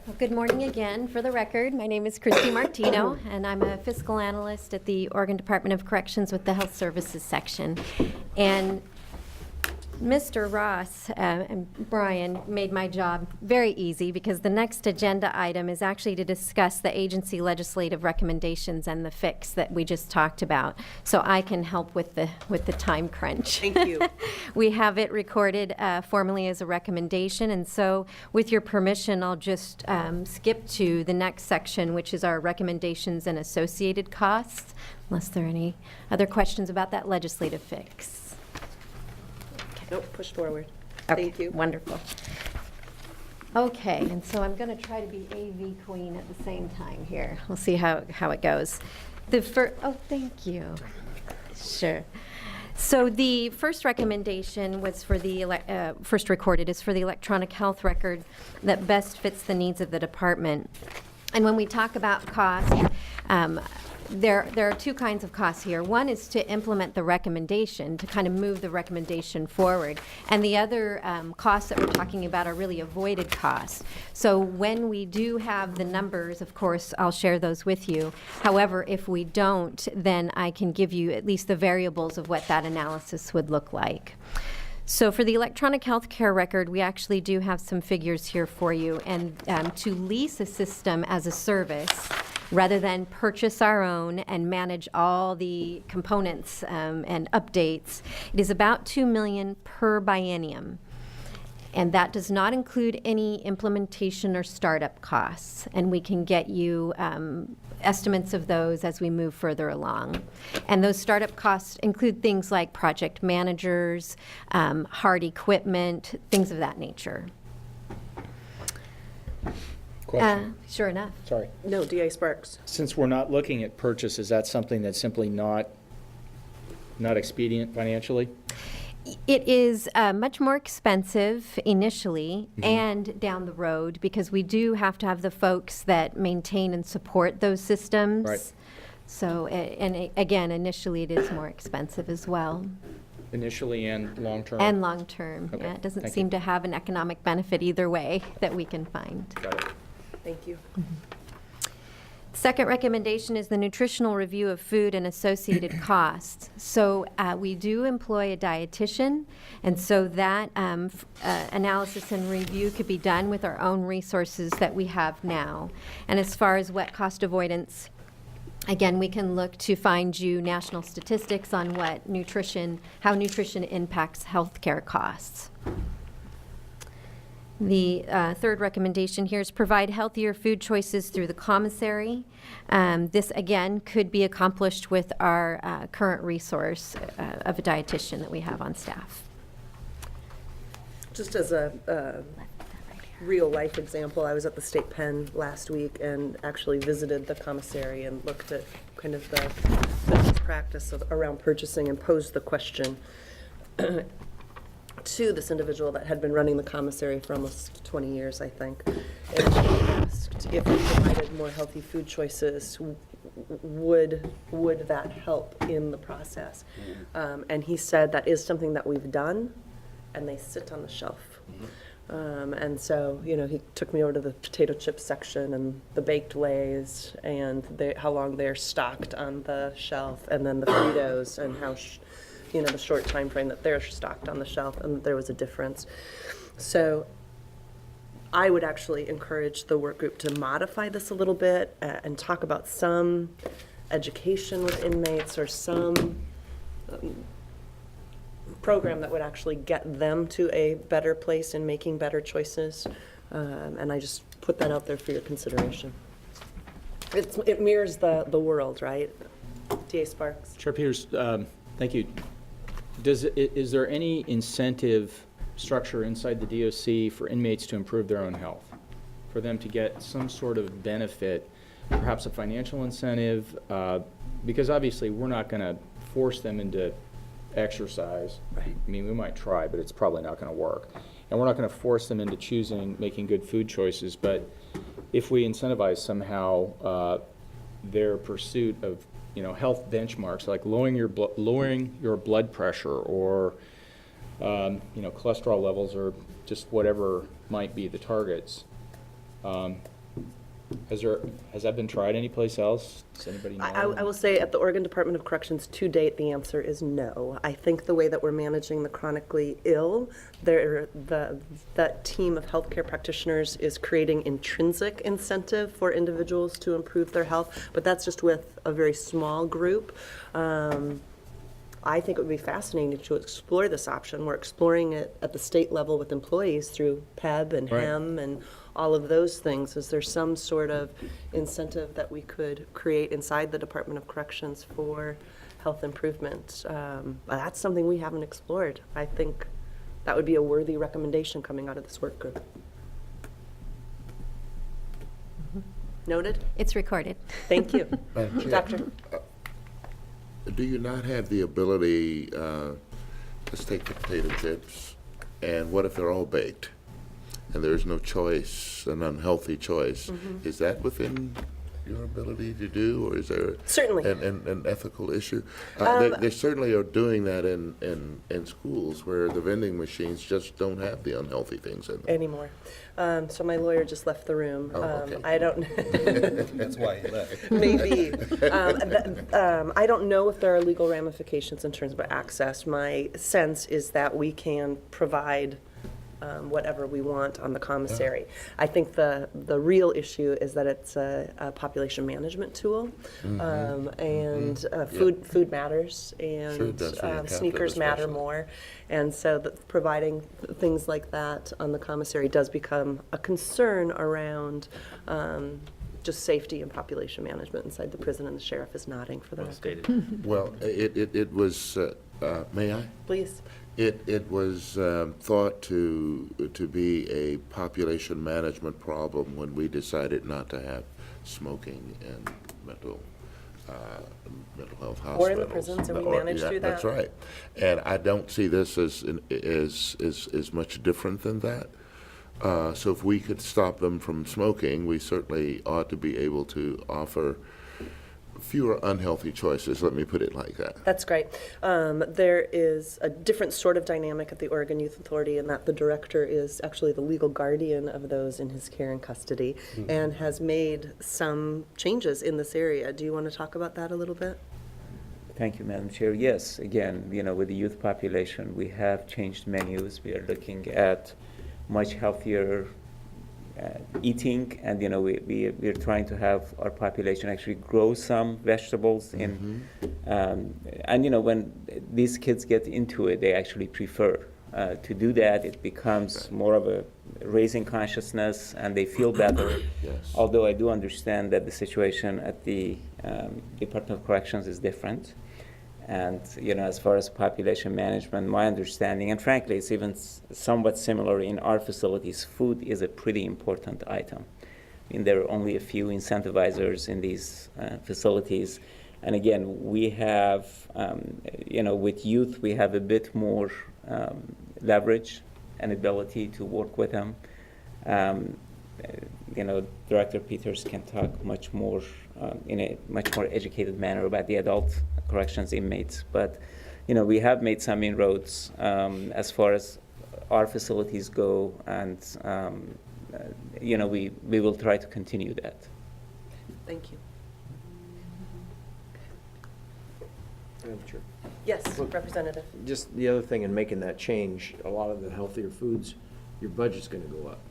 Well, good morning again. For the record, my name is Christy Martino, and I'm a fiscal analyst at the Oregon Department of Corrections with the Health Services section. And Mr. Ross and Brian made my job very easy because the next agenda item is actually to discuss the agency legislative recommendations and the fix that we just talked about. So I can help with the time crunch. Thank you. We have it recorded formally as a recommendation, and so with your permission, I'll just skip to the next section, which is our recommendations and associated costs, unless there are any other questions about that legislative fix. Nope, push forward. Okay, Thank you. Wonderful. Okay, and so I'm going to try to be AV queen at the same time here. We'll see how it goes. Oh, thank you. Sure. So the first recommendation was for the, first recorded, is for the electronic health record that best fits the needs of the department. And when we talk about cost, there are two kinds of costs here. One is to implement the recommendation, to kind of move the recommendation forward. And the other costs that we're talking about are really avoided costs. So when we do have the numbers, of course, I'll share those with you. However, if we don't, then I can give you at least the variables of what that analysis would look like. So for the electronic health care record, we actually do have some figures here for you. And to lease a system as a service, rather than purchase our own and manage all the components and updates, it is about $2 million per biennium. And that does not include any implementation or startup costs. And we can get you estimates of those as we move further along. And those startup costs include things like project managers, hard equipment, things of that nature. Question. Sure enough. Sorry. No, DA Sparks. Since we're not looking at purchase, is that something that's simply not expedient financially? It is much more expensive initially and down the road because we do have to have the folks that maintain and support those systems. Right. So, again, initially it is more expensive as well. Initially and long-term? And long-term, Okay, yeah. It doesn't thank seem you. to have an economic benefit either way that we can find. Got it. Thank you. Second recommendation is the nutritional review of food and associated costs. So we do employ a dietitian, and so that analysis and review could be done with our own resources that we have now. And as far as wet cost avoidance, again, we can look to find you national statistics on what how nutrition impacts healthcare costs. The third recommendation here is provide healthier food choices through the commissary. This, again, could be accomplished with our current resource of a dietitian that we have on staff. Just as a real-life example, I was at the state pen last week and actually visited the commissary and looked at kind of the best practice around purchasing and posed the question to this individual that had been running the commissary for almost 20 years, I think. And she asked if we provided more healthy food choices, would that help in the process? And he said that is something that we've done, and they sit on the shelf. And so, he took me over to the potato chip section and the baked Lays and how long they're stocked on the shelf, and then the Fritos and how the short time frame that they're stocked on the shelf, and that there was a difference. So I would actually encourage the work group to modify this a little bit and talk about some education with inmates or some program that would actually get them to a better place in making better choices. And I just put that out there for your consideration. It mirrors the world, right? DA Sparks. Chair Peters, thank you. Is there any incentive structure inside the DOC for inmates to improve their own health? For them to get some sort of benefit, perhaps a financial incentive? Because obviously we're not going to force them into exercise. Right. I mean, we might try, but it's probably not going to work. And we're not going to force them into making good food choices. But if we incentivize somehow their pursuit of health benchmarks, like lowering your blood pressure or cholesterol levels or just whatever might be the targets. Has that been tried anyplace else? Does anybody know? I will say at the Oregon Department of Corrections to date, the answer is no. I think the way that we're managing the chronically ill, that team of healthcare practitioners is creating intrinsic incentive for individuals to improve their health, but that's just with a very small group. I think it would be fascinating to explore this option. We're exploring it at the state level with employees through PEB and Right. HEM and all of those things. Is there some sort of incentive that we could create inside the Department of Corrections for health improvement? That's something we haven't explored. I think that would be a worthy recommendation coming out of this work group. Noted? It's recorded. Thank you. Madam Chair, Doctor? do you not have the ability, let's take the potato chips, and what if they're all baked? And there's no choice, an unhealthy choice. Is that within your ability to do, or is there? Certainly. An ethical issue? They certainly are doing that in schools where the vending machines just don't have the unhealthy things in them. Anymore. So my lawyer just left the room. Oh, okay. I don't. That's why he left. Maybe. I don't know if there are legal ramifications in terms of access. My sense is that we can provide whatever we want on the commissary. I think the real issue is that it's a population management tool, and food matters, and Sure does for your sneakers capital matter especially. more, and so providing things like that on the commissary does become a concern around just safety and population management inside the prison, and the sheriff is nodding for the Well record. stated. Well, it was, may I? Please. It was thought to be a population management problem when we decided not to have smoking in mental health hospitals. Or in the prisons, and we managed through That's that. right. And I don't see this as much different than that. So if we could stop them from smoking, we certainly ought to be able to offer fewer unhealthy choices, let me put it like that. That's great. There is a different sort of dynamic at the Oregon Youth Authority in that the director is actually the legal guardian of those in his care and custody, and has made some changes in this area. Do you want to talk about that a little bit? Thank you, Madam Chair. Yes, again, with the youth population, we have changed menus. We are looking at much healthier eating, and we're trying to have our population actually grow some vegetables in, and when these kids get into it, they actually prefer to do that. It becomes more of a raising consciousness, and they feel better. Yes. Although I do understand that the situation at the Department of Corrections is different. And, as far as population management, my understanding, and frankly, it's even somewhat similar in our facilities, food is a pretty important item. I mean, there are only a few incentivizers in these facilities. And again, we have, with youth, we have a bit more leverage and ability to work with them. Director Peters can talk much more in a much more educated manner about the adult corrections inmates. But, we have made some inroads as far as our facilities go, and, we will try to continue that. Thank you. Madam Chair. Yes, Well, Representative. Just the other thing in making that change, a lot of the healthier foods, your budget's gonna go up.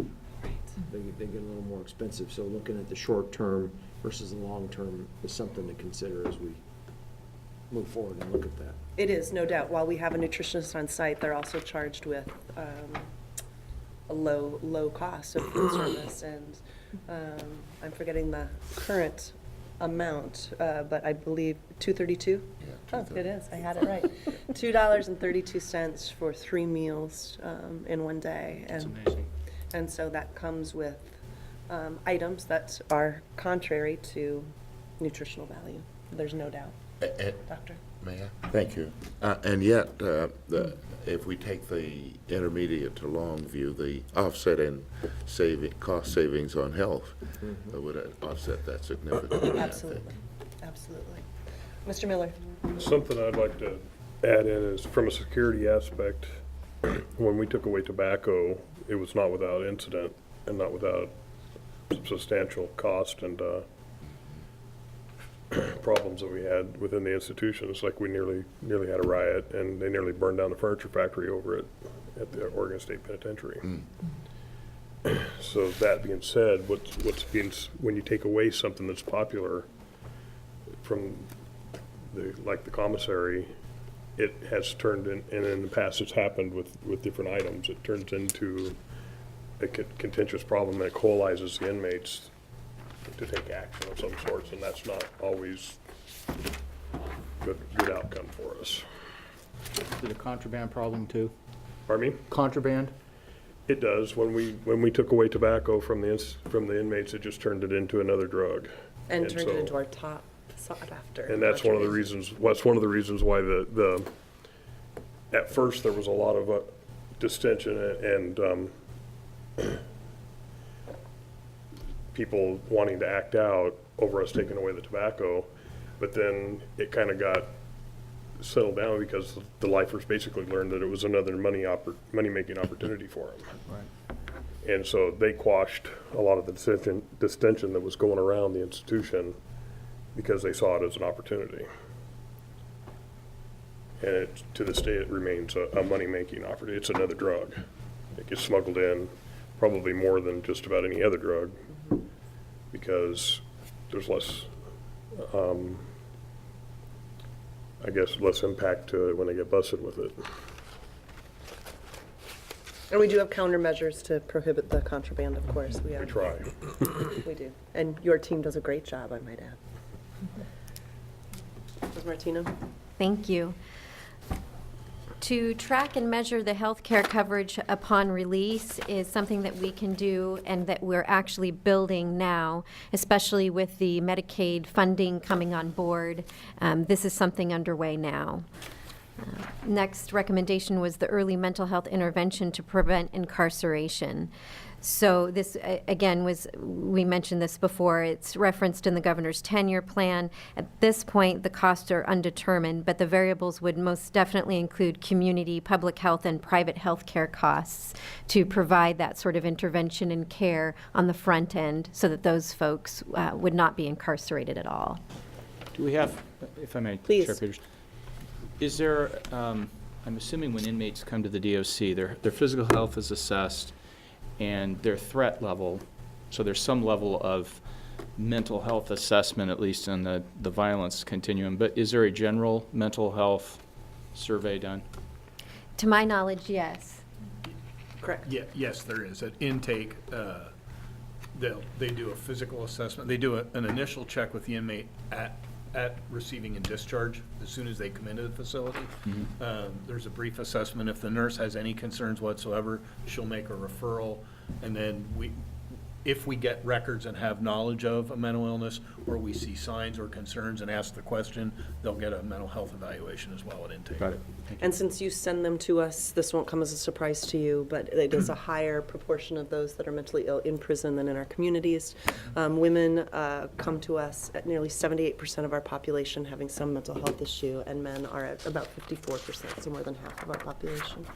They get a little more expensive, so looking at the short term versus the long term is something to consider as we move forward and look at that. It is, no doubt. While we have a nutritionist on site, they're also charged with a low cost of food service, and I'm forgetting the current amount, but I believe $2.32? Yeah, Oh, it is, I had it right. $2.32 for 3 meals in one day. That's And amazing. And so that comes with items that are contrary to nutritional value. There's no doubt. Doctor? May I? Thank you. And yet, if we take the intermediate to long view, the offset in cost savings on health would offset that significantly, I think. Absolutely, absolutely. Mr. Miller? Something I'd like to add in is from a security aspect, when we took away tobacco, it was not without incident and not without substantial cost and problems that we had within the institutions. Like we nearly had a riot, and they nearly burned down the furniture factory over it at the Oregon State Penitentiary. So that being said, when you take away something that's popular from like the commissary, it has turned in, and in the past it's happened with different items, it turns into a contentious problem that coalesces the inmates to take action of some sorts, and that's not always good outcome for us. Is it a contraband problem too? Pardon me? Contraband? It does. When we took away tobacco from the inmates, it just turned it into another drug. And turned so- it into our top sought after. And that's one of the reasons, why the at first there was a lot of distension and people wanting to act out over us taking away the tobacco, but then it kind of got settled down because the lifers basically learned that it was another money-making opportunity for them. Right. And so they quashed a lot of the distension that was going around the institution because they saw it as an opportunity. And to this day, it remains a money-making opportunity. It's another drug. It gets smuggled in probably more than just about any other drug because there's less, I guess, less impact to it when they get busted with it. And we do have countermeasures to prohibit the contraband, of course. We try. We do. And your team does a great job, I might add. Ms. Martino? Thank you. To track and measure the health care coverage upon release is something that we can do and that we're actually building now, especially with the Medicaid funding coming on board. This is something underway now. Next recommendation was the early mental health intervention to prevent incarceration. So this, again, we mentioned this before, it's referenced in the governor's 10-year plan. At this point, the costs are undetermined, but the variables would most definitely include community, public health, and private health care costs to provide that sort of intervention and care on the front end so that those folks would not be incarcerated at all. Do we have, if I may, Please. Chair Peters, is there, I'm assuming when inmates come to the DOC, their physical health is assessed and their threat level, so there's some level of mental health assessment, at least in the violence continuum, but is there a general mental health survey done? To my knowledge, yes. Correct. Yeah, yes, there is. At intake, they do a physical assessment. They do an initial check with the inmate at receiving and discharge as soon as they come into the facility. There's a brief assessment. If the nurse has any concerns whatsoever, she'll make a referral. And then if we get records and have knowledge of a mental illness, or we see signs or concerns and ask the question, they'll get a mental health evaluation as well at intake. Got it. And since you send them to us, this won't come as a surprise to you, but it is a higher proportion of those that are mentally ill in prison than in our communities. Women come to us at nearly 78% of our population having some mental health issue, and men are at about 54%, so more than half of our population.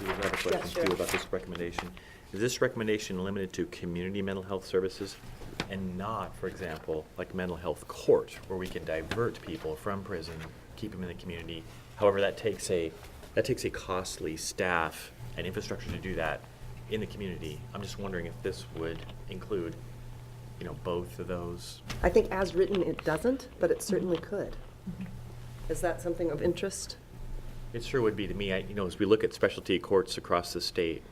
We have a question Yes, sure. too about this recommendation. Is this recommendation limited to community mental health services and not, for example, like mental health court, where we can divert people from prison, keep them in the community? However, that takes a costly staff and infrastructure to do that in the community. I'm just wondering if this would include, both of those. I think as written, it doesn't, but it certainly could. Is that something of interest? It sure would be to me. As we look at specialty courts across the state,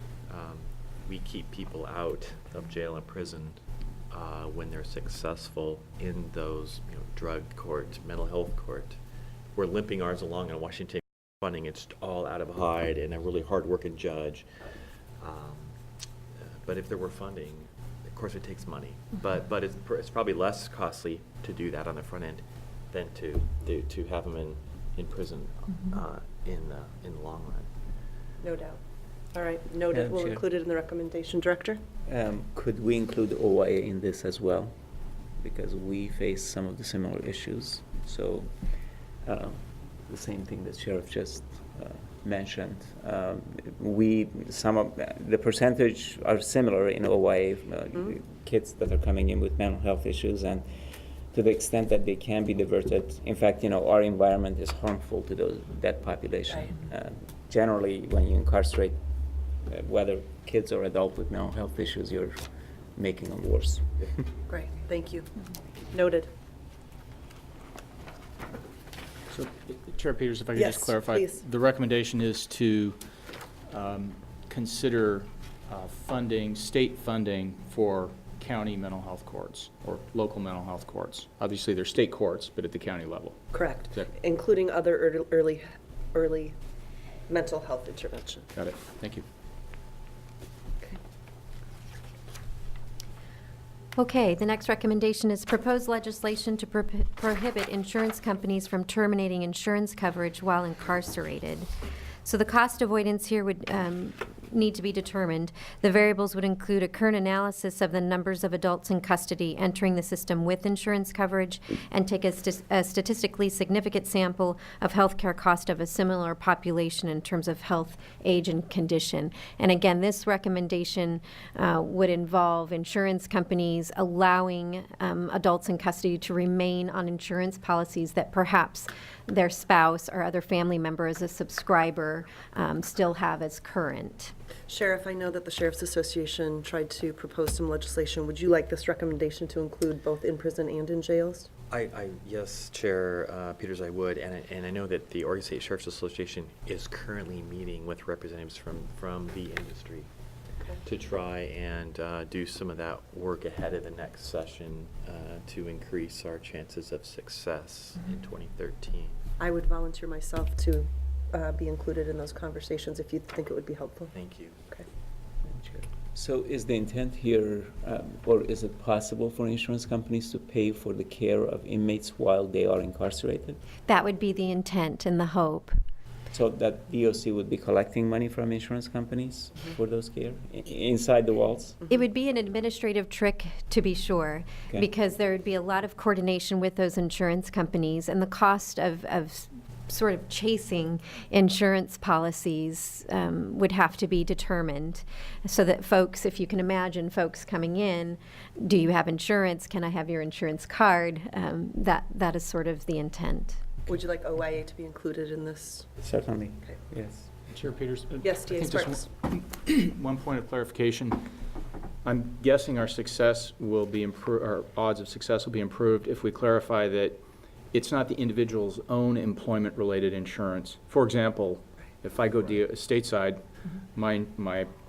we keep people out of jail and prison when they're successful in those, drug court, mental health court. We're limping ours along in Washington funding. It's all out of Hyde and a really hard-working judge. But if there were funding, of course it takes money. But it's probably less costly to do that on the front end than to have them in prison in the long run. No doubt. All right, noted. We'll Chair. include it in the recommendation. Director? Could we include OYA in this as well? Because we face some of the similar issues. So the same thing that Sheriff just mentioned. Some of the percentage are similar in OYA, kids that are coming in with mental health issues, and to the extent that they can be diverted. In fact, our environment is harmful to that population. Generally, when you incarcerate, whether kids or adults with mental health issues, you're making them worse. Great, thank you. Noted. So, Chair Peters, if I could Yes, just clarify. please. The recommendation is to consider funding, state funding for county mental health courts or local mental health courts. Obviously, they're state courts, but at the county level. Correct. Is that- Including other early mental health intervention. Got it. Thank you. Okay, the next recommendation is proposed legislation to prohibit insurance companies from terminating insurance coverage while incarcerated. So the cost avoidance here would need to be determined. The variables would include a current analysis of the numbers of adults in custody entering the system with insurance coverage and take a statistically significant sample of healthcare cost of a similar population in terms of health, age, and condition. And again, this recommendation would involve insurance companies allowing adults in custody to remain on insurance policies that perhaps their spouse or other family member as a subscriber still have as current. Sheriff, I know that the Sheriff's Association tried to propose some legislation. Would you like this recommendation to include both in prison and in jails? Yes, Chair Peters, I would, and I know that the Oregon State Sheriff's Association is currently meeting with representatives from the industry to try and do some of that work ahead of the next session to increase our chances of success in 2013. I would volunteer myself to be included in those conversations if you think it would be helpful. Thank you. Okay. So is the intent here, or is it possible for insurance companies to pay for the care of inmates while they are incarcerated? That would be the intent and the hope. So that DOC would be collecting money from insurance companies for those care inside the walls? It would be an administrative trick, to be sure, Okay. because there would be a lot of coordination with those insurance companies, and the cost of sort of chasing insurance policies would have to be determined, so that folks, if you can imagine folks coming in, do you have insurance? Can I have your insurance card? That is sort of the intent. Would you like OIA to be included in this? Certainly, Okay. yes. Chair Peters? Yes, I DA think just Sparks. one point of clarification. I'm guessing our success will be our odds of success will be improved if we clarify that it's not the individual's own employment-related insurance. For example, if I go stateside, my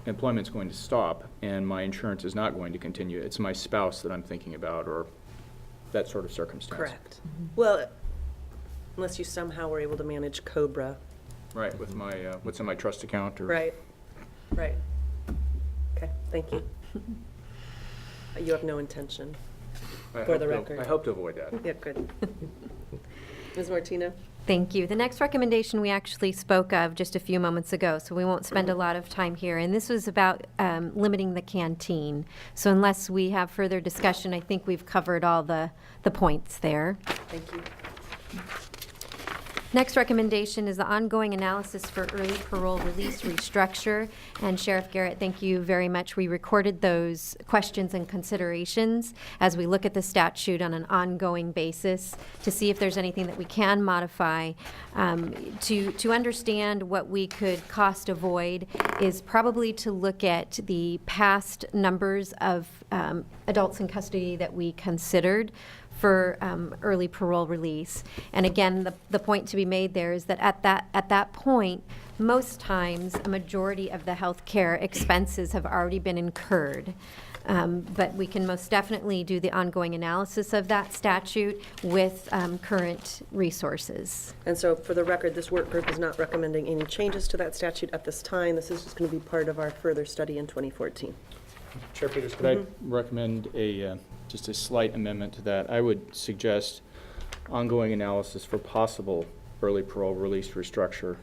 employment's going to stop and my insurance is not going to continue. It's my spouse that I'm thinking about, or that sort of circumstance. Correct. Well, unless you somehow were able to manage COBRA. Right, with my, what's in my trust account or. Right. Right. Okay, thank you. You have no intention, for the record. I hope to avoid that. Yeah, good. Ms. Martino? Thank you. The next recommendation we actually spoke of just a few moments ago, so we won't spend a lot of time here. And this was about limiting the canteen. So unless we have further discussion, I think we've covered all the points there. Thank you. Next recommendation is the ongoing analysis for early parole release restructure. And Sheriff Garrett, thank you very much. We recorded those questions and considerations as we look at the statute on an ongoing basis to see if there's anything that we can modify. To understand what we could cost avoid is probably to look at the past numbers of adults in custody that we considered for early parole release. And again, the point to be made there is that at that point, most times, a majority of the health care expenses have already been incurred. But we can most definitely do the ongoing analysis of that statute with current resources. And so, for the record, this work group is not recommending any changes to that statute at this time. This is just going to be part of our further study in 2014. Chair Peters, could I recommend just a slight amendment to that? I would suggest ongoing analysis for possible early parole release restructure,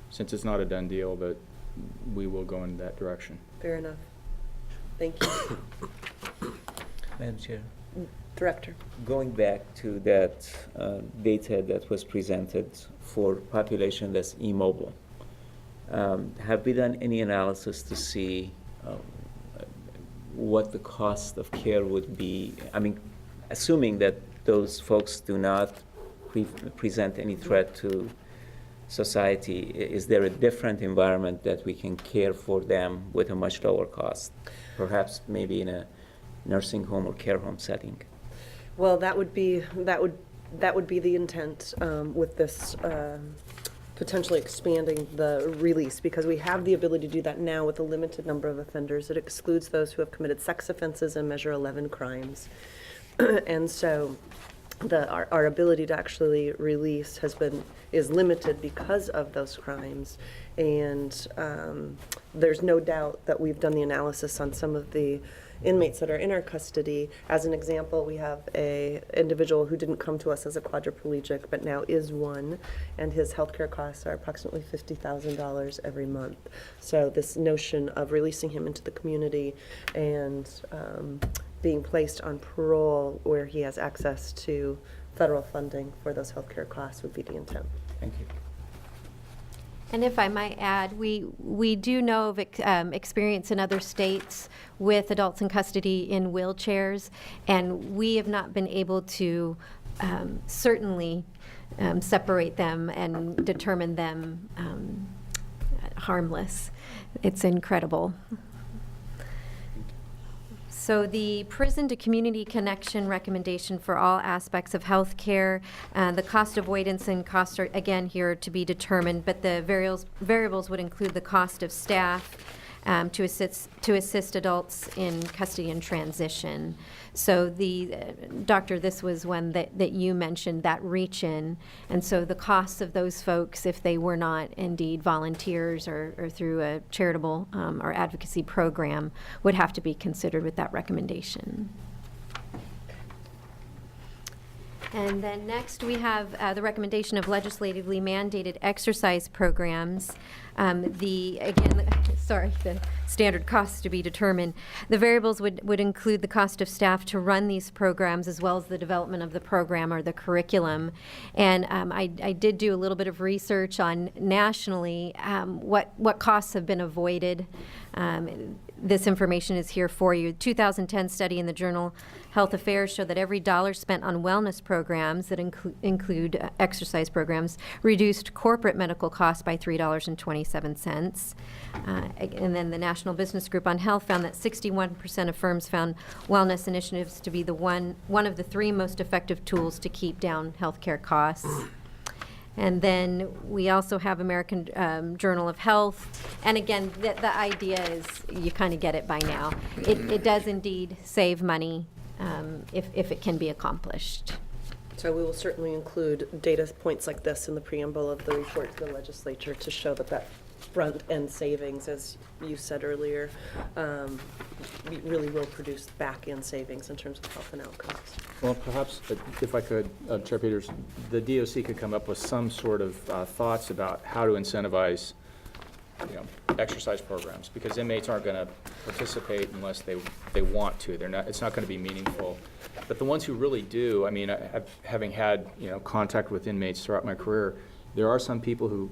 since it's not a done deal, but we will go in that direction. Fair enough. Thank you. Madam Chair. Director. Going back to that data that was presented for population that's immobile, have we done any analysis to see what the cost of care would be? I mean, assuming that those folks do not present any threat to society, is there a different environment that we can care for them with a much lower cost? Perhaps maybe in a nursing home or care home setting? Well, that would be the intent with this potentially expanding the release, because we have the ability to do that now with a limited number of offenders. It excludes those who have committed sex offenses and Measure 11 crimes. And so our ability to actually release is limited because of those crimes. And there's no doubt that we've done the analysis on some of the inmates that are in our custody. As an example, we have a individual who didn't come to us as a quadriplegic, but now is one, and his healthcare costs are approximately $50,000 every month. So this notion of releasing him into the community and being placed on parole where he has access to federal funding for those healthcare costs would be the intent. Thank you. And if I might add, we do know of experience in other states with adults in custody in wheelchairs, and we have not been able to certainly separate them and determine them harmless. It's incredible. So the prison to community connection recommendation for all aspects of health care, the cost avoidance and costs are again here to be determined, but the variables would include the cost of staff to assist adults in custody and transition. So Doctor, this was one that you mentioned, that reach-in, and so the costs of those folks, if they were not indeed volunteers or through a charitable or advocacy program, would have to be considered with that recommendation. And then next we have the recommendation of legislatively mandated exercise programs. The standard costs to be determined. The variables would include the cost of staff to run these programs as well as the development of the program or the curriculum. And I did do a little bit of research on nationally what costs have been avoided. This information is here for you. 2010 study in the journal Health Affairs showed that every dollar spent on wellness programs that include exercise programs reduced corporate medical costs by $3.27. And then the National Business Group on Health found that 61% of firms found wellness initiatives to be one of the 3 most effective tools to keep down healthcare costs. And then we also have American Journal of Health. And again, the idea is, you kind of get it by now. It does indeed save money if it can be accomplished. So we will certainly include data points like this in the preamble of the report to the legislature to show that front-end savings, as you said earlier, really will produce back-end savings in terms of health and outcomes. Well, perhaps, if I could, Chair Peters, the DOC could come up with some sort of thoughts about how to incentivize, exercise programs, because inmates aren't going to participate unless they want to. It's not going to be meaningful. But the ones who really do, having had contact with inmates throughout my career, there are some people who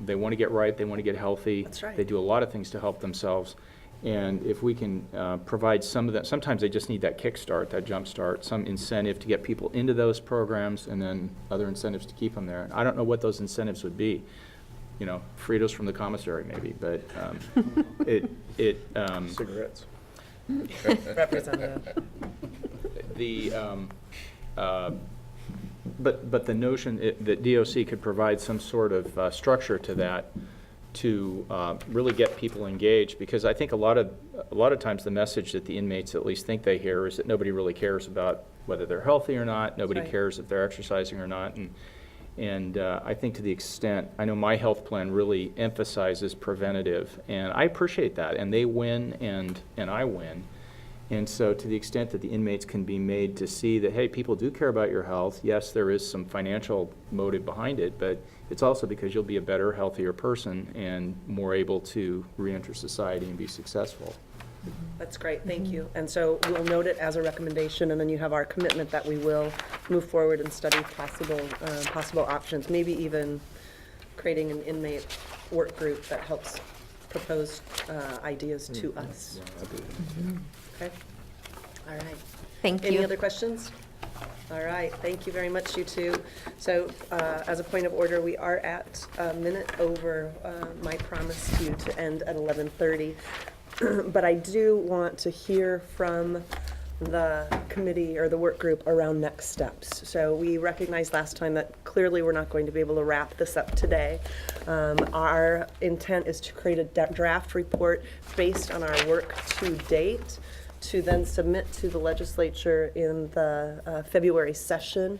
they want to get right, they want to get healthy. That's right. They do a lot of things to help themselves. And if we can provide some of that, sometimes they just need that kickstart, that jump start, some incentive to get people into those programs, and then other incentives to keep them there. And I don't know what those incentives would be. Fritos from the commissary maybe, but Cigarettes. Representative. But the notion that DOC could provide some sort of structure to that to really get people engaged, because I think a lot of times the message that the inmates at least think they hear is that nobody really cares about whether they're healthy or not. Nobody cares if they're exercising or not. And I think to the extent, I know my health plan really emphasizes preventative, and I appreciate that. And they win, and I win. And so to the extent that the inmates can be made to see that, hey, people do care about your health. Yes, there is some financial motive behind it, but it's also because you'll be a better, healthier person and more able to reenter society and be successful. That's great, thank you. And so we'll note it as a recommendation, and then you have our commitment that we will move forward and study possible options, maybe even creating an inmate work group that helps propose ideas to us. Okay, all right. Thank you. Any other questions? All right, thank you very much, you two. So as a point of order, we are at a minute over my promise to you to end at 11:30. But I do want to hear from the committee or the work group around next steps. So we recognized last time that clearly we're not going to be able to wrap this up today. Our intent is to create a draft report based on our work to date to then submit to the legislature in the February session.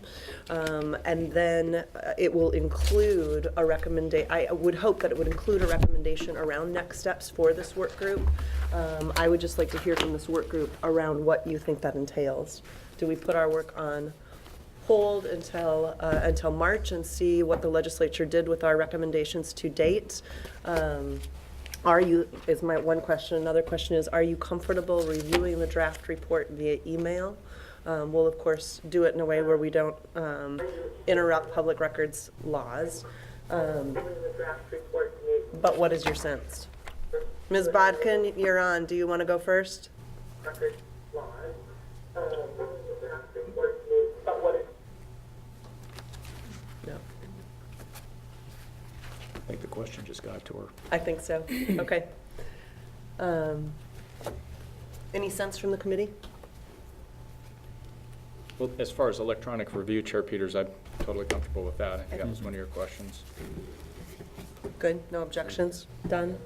And then it will include a recommendation. I would hope that it would include a recommendation around next steps for this work group. I would just like to hear from this work group around what you think that entails. Do we put our work on hold until March and see what the legislature did with our recommendations to date? Is my one question. Another question is, are you comfortable reviewing the draft report via email? We'll of course do it in a way where we don't interrupt public records laws. But what is your sense? Ms. Bodkin, you're on. Do you want to go first? No. I think the question just got to her. I think so. Okay. Any sense from the committee? Well, as far as electronic review, Chair Peters, I'm totally comfortable with that. I think that was one of your questions. Good, no objections? Done?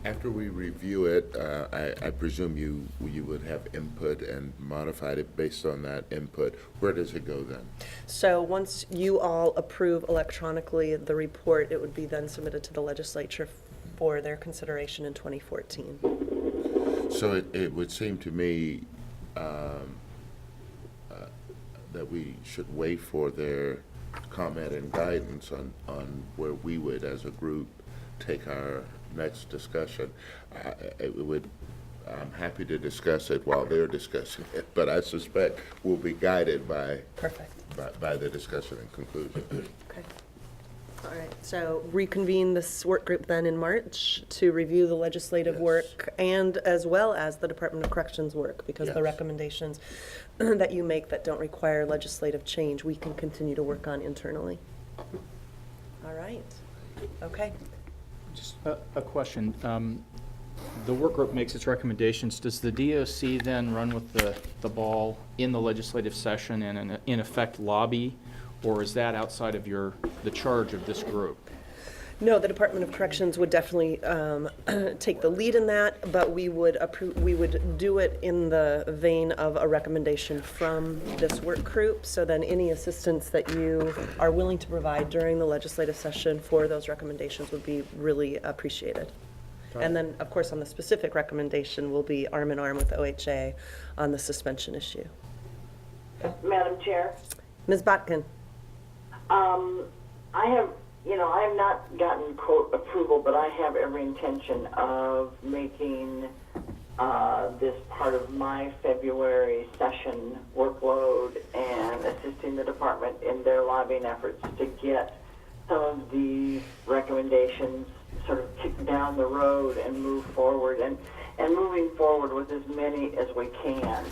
After we review it, I presume you would have input and modified it based on that input. Where does it go then? So once you all approve electronically the report, it would be then submitted to the legislature for their consideration in 2014. So it would seem to me that we should wait for their comment and guidance on where we would, as a group, take our next discussion. I'm happy to discuss it while they're discussing it, but I suspect we'll be guided by the discussion and conclusion. Okay. All right, so reconvene this work group then in March to review the legislative work and as well as the Department of Corrections work, because the recommendations that you make that don't require legislative change, we can continue to work on internally. All right, okay. Just a question. The work group makes its recommendations. Does the DOC then run with the ball in the legislative session and in effect lobby, or is that outside of the charge of this group? No, the Department of Corrections would definitely take the lead in that, but we would do it in the vein of a recommendation from this work group. So then any assistance that you are willing to provide during the legislative session for those recommendations would be really appreciated. And then, of course, on the specific recommendation, we'll be arm in arm with OHA on the suspension issue. Madam Chair, Ms. Botkin. I have not gotten quote approval, but I have every intention of making this part of my February session workload and assisting the department in their lobbying efforts to get some of these recommendations sort of kicked down the road and move forward, and moving forward with as many as we can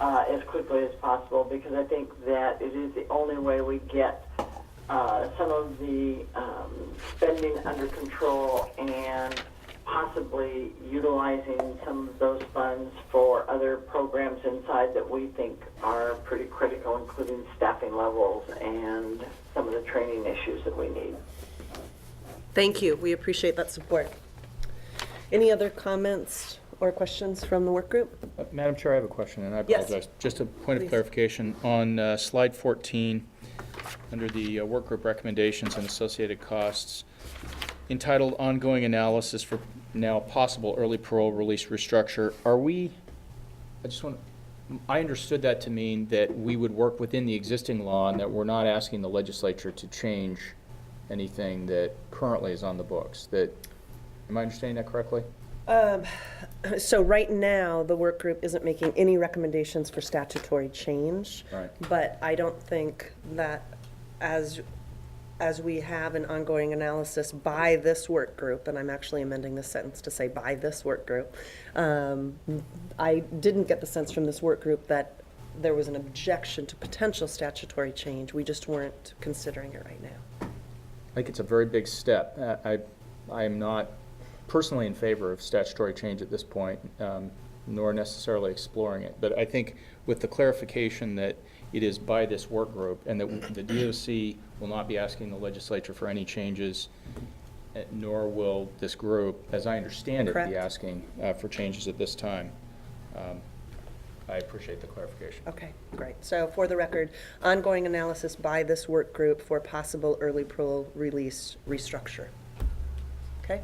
as quickly as possible, because I think that it is the only way we get some of the spending under control and possibly utilizing some of those funds for other programs inside that we think are pretty critical, including staffing levels and some of the training issues that we need. Thank you. We appreciate that support. Any other comments or questions from the work group? Madam Chair, I have a question, and I Yes. apologize. Just a point Please. of clarification. On slide 14, under the work group recommendations and associated costs, entitled Ongoing Analysis for Now Possible Early Parole Release Restructure, I understood that to mean that we would work within the existing law and that we're not asking the legislature to change anything that currently is on the books. Am I understanding that correctly? So right now, the work group isn't making any recommendations for statutory change. Right. But I don't think that as we have an ongoing analysis by this work group, and I'm actually amending this sentence to say by this work group, I didn't get the sense from this work group that there was an objection to potential statutory change. We just weren't considering it right now. I think it's a very big step. I am not personally in favor of statutory change at this point, nor necessarily exploring it. But I think with the clarification that it is by this work group and that the DOC will not be asking the legislature for any changes, nor will this group, as I understand it, Correct. be asking for changes at this time. I appreciate the clarification. Okay, great. So for the record, ongoing analysis by this work group for possible early parole release restructure. Okay?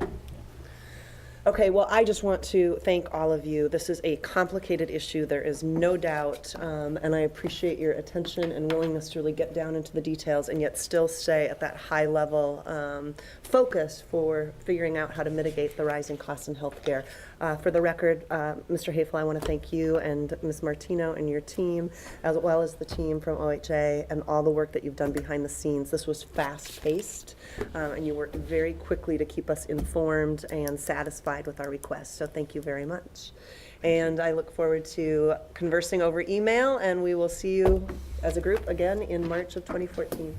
Okay, well, I just want to thank all of you. This is a complicated issue, there is no doubt, and I appreciate your attention and willingness to really get down into the details and yet still stay at that high level focus for figuring out how to mitigate the rising costs in healthcare. For the record, Mr. Hafel, I want to thank you and Ms. Martino and your team, as well as the team from OHA and all the work that you've done behind the scenes. This was fast-paced, and you worked very quickly to keep us informed and satisfied with our requests, so thank you very much. And I look forward to conversing over email, and we will see you as a group again in March of 2014.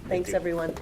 Thanks, everyone.